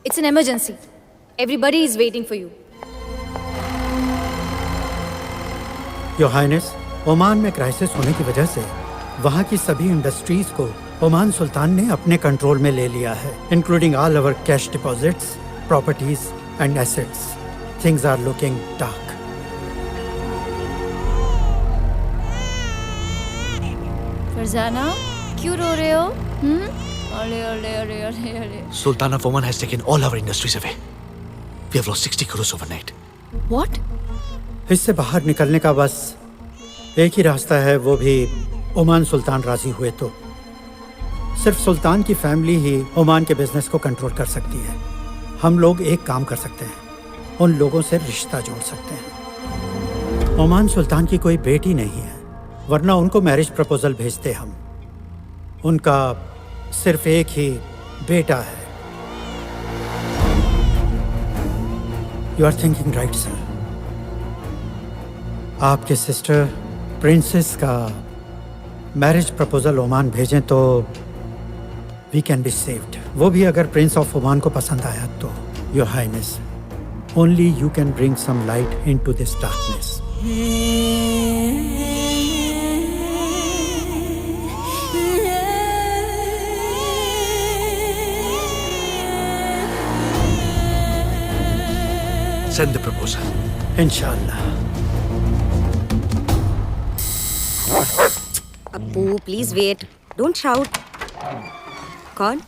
it's an emergency. Everybody is waiting for you. Your highness, Oman में क्राइसिस होने की वजह से वहाँ की सभी इंडस्ट्रीज को ओमान सुल्तान ने अपने कंट्रोल में ले लिया है, including all our cash deposits, properties and assets. Things are looking dark. Farzana, क्यों रो रहे हो? अरे अरे अरे अरे अरे. Sultan of Oman has taken all our industries away. We have lost 60 crores overnight. What? इससे बाहर निकलने का बस एक ही रास्ता है, वो भी ओमान सुल्तान राजी हुए तो. सिर्फ सुल्तान की फैमिली ही ओमान के बिजनेस को कंट्रोल कर सकती है. हम लोग एक काम कर सकते हैं, उन लोगों से रिश्ता जोड़ सकते हैं. ओमान सुल्तान की कोई बेटी नहीं है, वरना उनको मैरिज प्रपोजल भेजते हम. उनका सिर्फ एक ही बेटा है. You are thinking right sir. आपके सिस्टर प्रिंसेस का मैरिज प्रपोजल ओमान भेजें तो वी कैन बी सेव्ड. वो भी अगर प्रिंस ऑफ ओमान को पसंद आया तो. Your highness, only you can bring some light into this darkness. Send the proposal. इंशाल्लाह. Appu, please wait. Don't shout. कौन?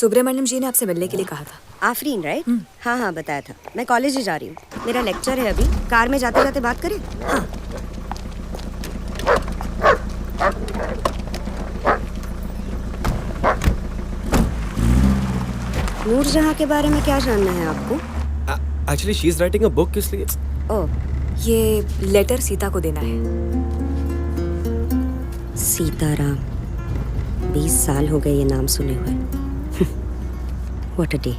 सुब्रमण्यम जी ने आपसे मिलने के लिए कहा था. आफरीन, राइट? हाँ हाँ, बताया था. मैं कॉलेज ही जा रही हूँ. मेरा लेक्चर है अभी. कार में जाते जाते बात करें. हाँ. नूरजहां के बारे में क्या जानना है आपको? Actually, she is writing a book. किस लिए? ओह, ये लेटर सीता को देना है. सीताराम. 20 साल हो गए ये नाम सुने हुए. What a day.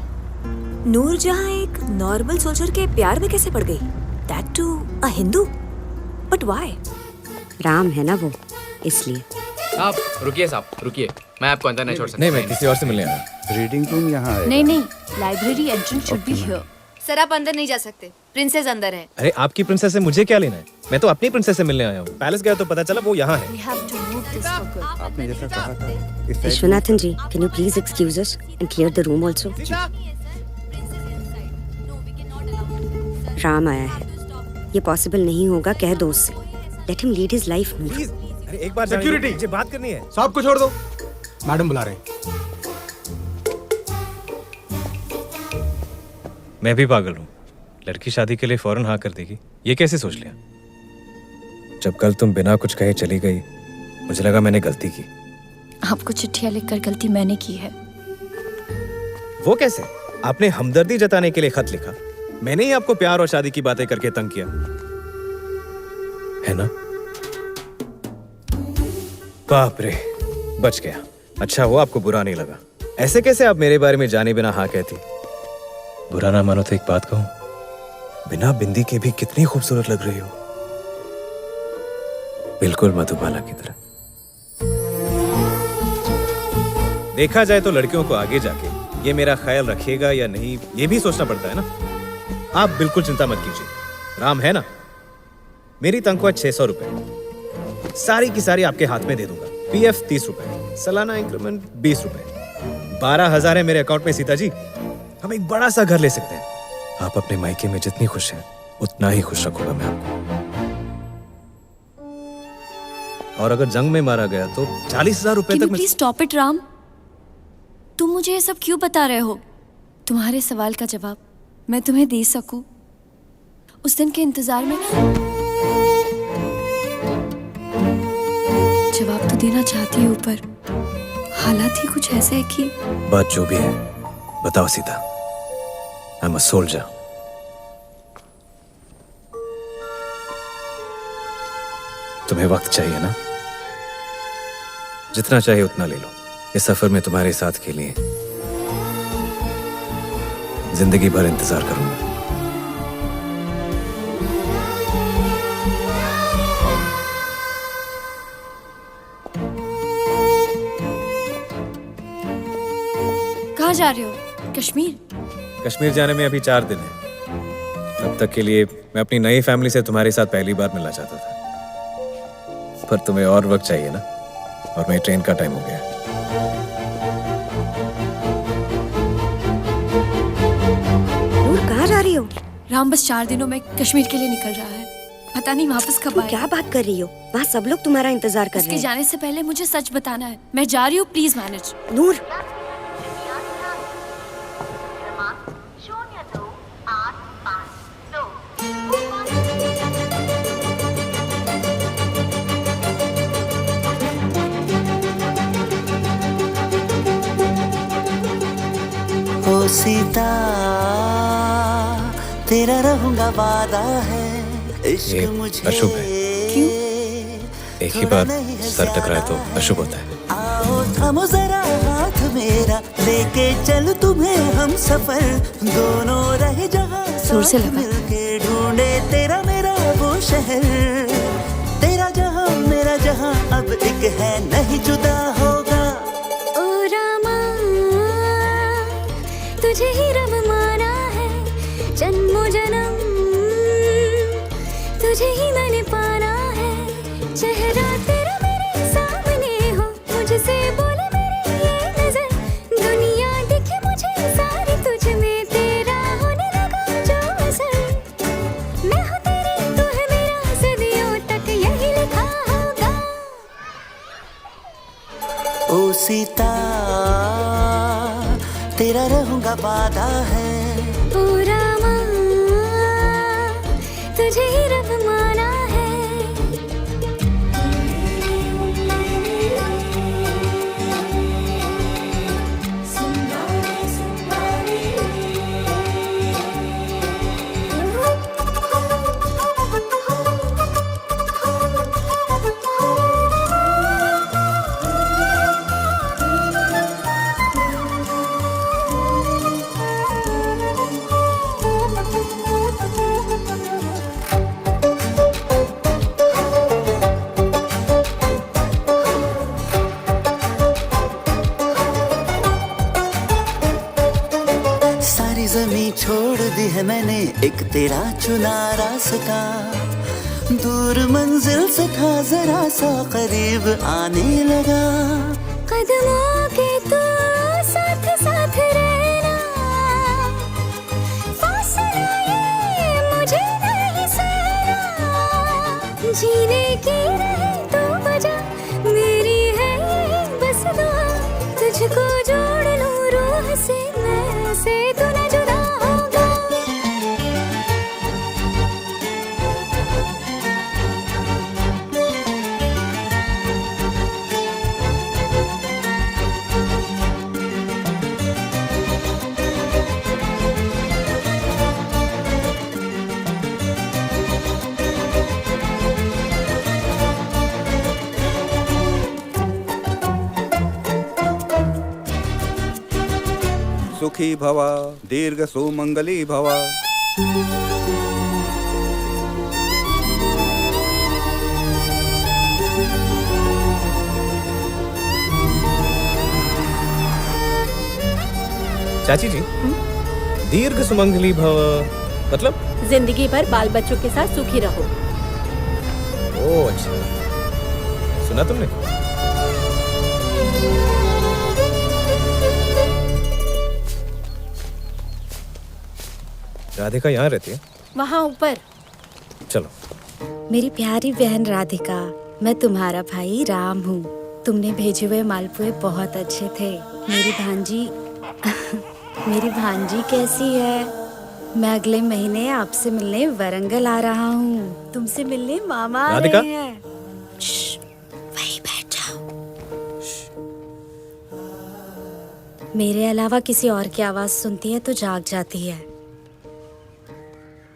नूरजहां एक नॉर्मल सोल्जर के प्यार में कैसे पड़ गई? That too a Hindu? But why? Ram है ना वो, इसलिए. आप रुकिए साहब, रुकिए. मैं आपको अंदर नहीं छोड़ सकता. नहीं, मैं किसी और से मिलने आया. रीडिंग रूम यहाँ है. नहीं नहीं, library entrance should be here. Sir, आप अंदर नहीं जा सकते. प्रिंसेस अंदर है. अरे आपकी प्रिंसेस से मुझे क्या लेना है? मैं तो अपनी प्रिंसेस से मिलने आया हूँ. पैलेस गया तो पता चला वो यहाँ है. We have to move this for good. आपने जैसा कहा था. विश्वनाथन जी, can you please excuse us and clear the room also? Ram आया है. ये पॉसिबल नहीं होगा, कह दो उससे. Let him lead his life. अरे एक बार सिक्योरिटी, मुझे बात करनी है. सबको छोड़ दो. मैडम बुला रहे हैं. मैं भी पागल हूँ. लड़की शादी के लिए फौरन हाँ कर देगी, ये कैसे सोच लिया? जब कल तुम बिना कुछ कहे चली गई, मुझे लगा मैंने गलती की. आपको चिट्ठियां लिखकर गलती मैंने की है. वो कैसे? आपने हमदर्दी जताने के लिए खत लिखा. मैंने ही आपको प्यार और शादी की बातें करके तंग किया है ना? बाप रे, बच गया. अच्छा वो आपको बुरा नहीं लगा. ऐसे कैसे आप मेरे बारे में जाने बिना हाँ कहती? बुरा ना मानो तो एक बात कहूं, बिना बिंदी के भी कितनी खूबसूरत लग रही हो. बिल्कुल मधुबाला की तरह. देखा जाए तो लड़कियों को आगे जाके ये मेरा ख्याल रखेगा या नहीं, ये भी सोचना पड़ता है ना. आप बिल्कुल चिंता मत कीजिए. राम है ना, मेरी तनख्वाह 600 रुपए सारी की सारी आपके हाथ में दे दूंगा. पीएफ 30 रुपए, सालाना इंक्रीमेंट 20 रुपए. 12,000 है मेरे अकाउंट में. सीता जी, हम एक बड़ा सा घर ले सकते हैं. आप अपने मायके में जितनी खुश हैं, उतना ही खुश रखूंगा मैं आपको. और अगर जंग में मारा गया तो 40,000 रुपए तक. Please stop it Ram. तुम मुझे ये सब क्यों बता रहे हो? तुम्हारे सवाल का जवाब मैं तुम्हें दे सकूं, उस दिन के इंतजार में जवाब तो देना चाहती हूँ, पर हालात ही कुछ ऐसे है कि बात जो भी है बताओ Sita. I am a soldier. तुम्हें वक्त चाहिए ना? जितना चाहिए उतना ले लो। इस सफर में तुम्हारे साथ के लिए जिंदगी भर इंतजार करूंगा। कहाँ जा रहे हो? कश्मीर? कश्मीर जाने में अभी 4 दिन है। तब तक के लिए मैं अपनी नई फैमिली से तुम्हारे साथ पहली बार मिलना चाहता था, पर तुम्हें और वक्त चाहिए ना, और मेरी ट्रेन का टाइम हो गया। नूर, कहाँ जा रही हो? राम बस 4 दिनों में कश्मीर के लिए निकल रहा है, पता नहीं वापस कब आए। क्या बात कर रही हो? वहाँ सब लोग तुम्हारा इंतजार कर रहे उसके हैं। जाने से पहले मुझे सच बताना है। मैं जा रही हूँ, प्लीज मैनेज। नूर, ओ सीता, तेरा रहूंगा वादा है, इश्क मुझे अशुभ है। क्यों? एक ही बार सर टकराए तो अशुभ होता है। आओ थमो जरा हाथ मेरा, लेके चल तुम्हें हम सफर, दोनों रहे जहाँ जोर से साथ लगा। मिलके ढूंढे तेरा मेरा वो शहर, तेरा जहाँ मेरा जहाँ अब एक है, नहीं जुदा होगा। ओ रामा, तुझे ही रब माना है, जन्मों जन्म तुझे ही मैंने पाना है। चेहरा तेरा मेरे सामने हो, मुझसे बोले मेरी ये नजर, दुनिया दिखे मुझे सारी तुझ में, तेरा होने लगा जो असर। मैं हूँ तेरी, तू है मेरा, सदियों तक यही लिखा होगा। ओ सीता, तेरा रहूंगा वादा है। ओ रामा, तुझे ही रब माना है। सारी जमीन छोड़ दी है मैंने, एक तेरा चुना रास्ता, दूर मंजिल से था जरा सा करीब आने लगा। कदमों के तू साथ साथ रहना, फासला ये मुझे नहीं सहना। जीने की रहे तो वजह मेरी है ये बस दुआ, तुझको जोड़ लूं रूह से, मैं से तू न जुदा होगा। सुखी भवा, दीर्घ सुमंगली भवा। चाची जी, दीर्घ सुमंगली भव मतलब? जिंदगी भर बाल बच्चों के साथ सुखी रहो। ओह अच्छा, सुना तुमने? राधिका यहाँ रहती है? वहाँ ऊपर। चलो। मेरी प्यारी बहन राधिका, मैं तुम्हारा भाई राम हूँ। तुमने भेजे हुए मालपुए बहुत अच्छे थे। मेरी भांजी मेरी भांजी कैसी है? मैं अगले महीने आपसे मिलने वरंगल आ रहा हूँ। तुमसे मिलने मामा आ राधिका? रहे हैं। श्श, वहीं बैठ जाओ। मेरे अलावा किसी और की आवाज सुनती है तो जाग जाती है।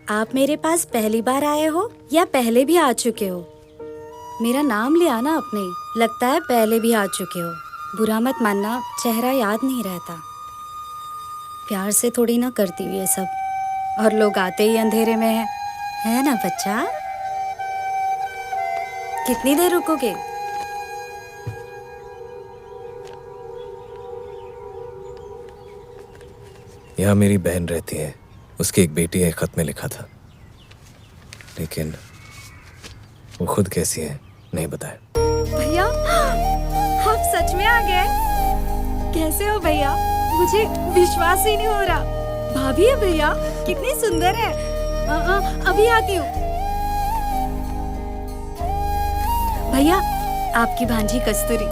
आप मेरे पास पहली बार आए हो या पहले भी आ चुके हो? मेरा नाम लिया ना आपने, लगता है पहले भी आ चुके हो। बुरा मत मानना, चेहरा याद नहीं रहता। प्यार से थोड़ी ना करती हुई ये सब, और लोग आते ही अंधेरे में है ना बच्चा? कितनी देर रुकोगे? यहाँ मेरी बहन रहती है, उसकी एक बेटी है, खत में लिखा था, लेकिन वो खुद कैसी है नहीं बताया। भैया, आप सच में आ गए? कैसे हो भैया? मुझे विश्वास ही नहीं हो रहा। भाभी है भैया, कितनी सुंदर है। अभी आती हूँ। भैया, आपकी भांजी कस्तूरी,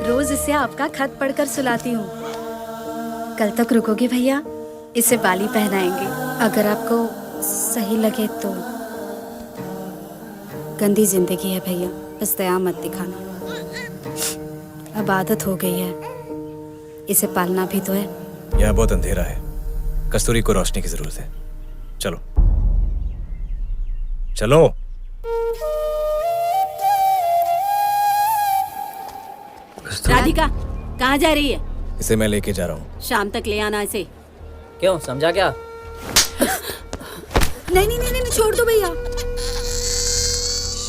रोज इसे आपका खत पढ़कर सुलाती हूँ। कल तक रुकोगे भैया? इसे बाली पहनाएंगे, अगर आपको सही लगे तो। गंदी जिंदगी है भैया, बस दया मत दिखाना। अब आदत हो गई है, इसे पालना भी तो है। यहाँ बहुत अंधेरा है, कस्तूरी को रोशनी की जरूरत है। चलो चलो। राधिका कहाँ जा रही है? इसे मैं लेके जा रहा हूँ। शाम तक ले आना इसे। क्यों, समझा क्या? नहीं नहीं नहीं नहीं, छोड़ दो भैया।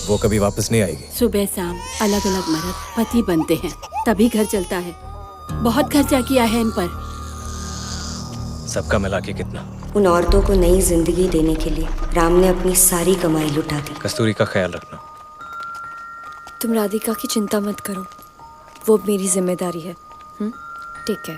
वो कभी वापस नहीं आएगी। सुबह शाम अलग अलग मर्द पति बनते हैं, तभी घर चलता है। बहुत खर्चा किया है इन पर। सबका मिला के कितना? उन औरतों को नई जिंदगी देने के लिए राम ने अपनी सारी कमाई लुटा दी। कस्तूरी का ख्याल रखना। तुम राधिका की चिंता मत करो, वो मेरी जिम्मेदारी है। ठीक है।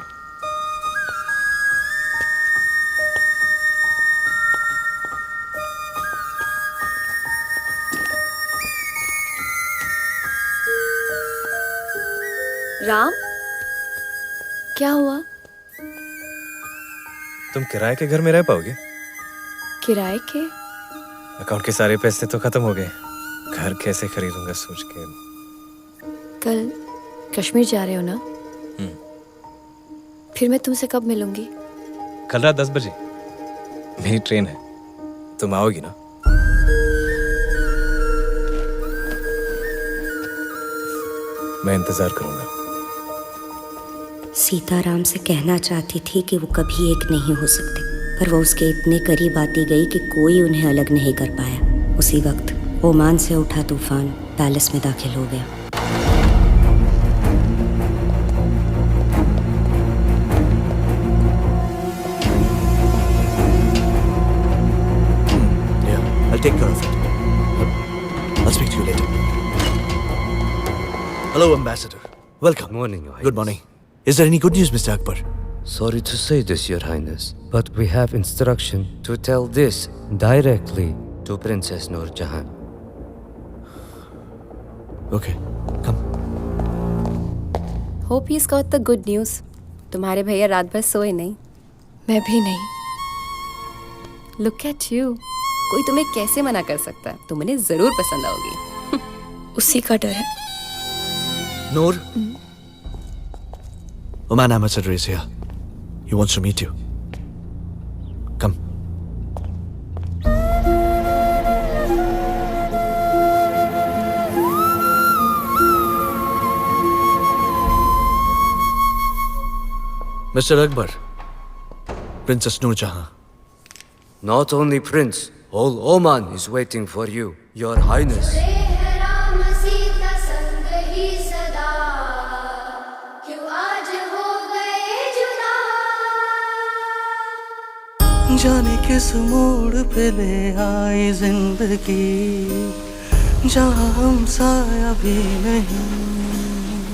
राम, क्या हुआ? तुम किराए के घर में रह पाओगे? किराए के? अकाउंट के सारे पैसे तो खत्म हो गए, घर कैसे खरीदूंगा सोच के। कल कश्मीर जा रहे हो ना? फिर मैं तुमसे कब मिलूंगी? कल रात 10 बजे मेरी ट्रेन है, तुम आओगी ना? मैं इंतजार करूंगा। सीता राम से कहना चाहती थी कि वो कभी एक नहीं हो सकते, पर वो उसके इतने करीब आती गई कि कोई उन्हें अलग नहीं कर पाया। उसी वक्त ओमान से उठा तूफान पैलेस में दाखिल हो गया। I'll take care of it. I'll speak to you later. Hello, Ambassador. Welcome. Good morning, Your Highness. Good morning. Is there any good news, Mr. Akbar? Sorry to say this, Your Highness, but we have instruction to tell this directly to Princess Noor Jahan. Okay, come. Hope he's got the good news. तुम्हारे भैया रात भर सोए नहीं। मैं भी नहीं। Look at you. कोई तुम्हें कैसे मना कर सकता है? तुम उन्हें जरूर पसंद आओगी। उसी का डर है। Noor? Oman Ambassador is here. He wants to meet you. Come. Mr. Akbar, Princess Noor Jahan. Not only Prince, all Oman is waiting for you, Your Highness. जाने किस मोड़ पे ले आई जिंदगी, जहाँ हम साया भी नहीं।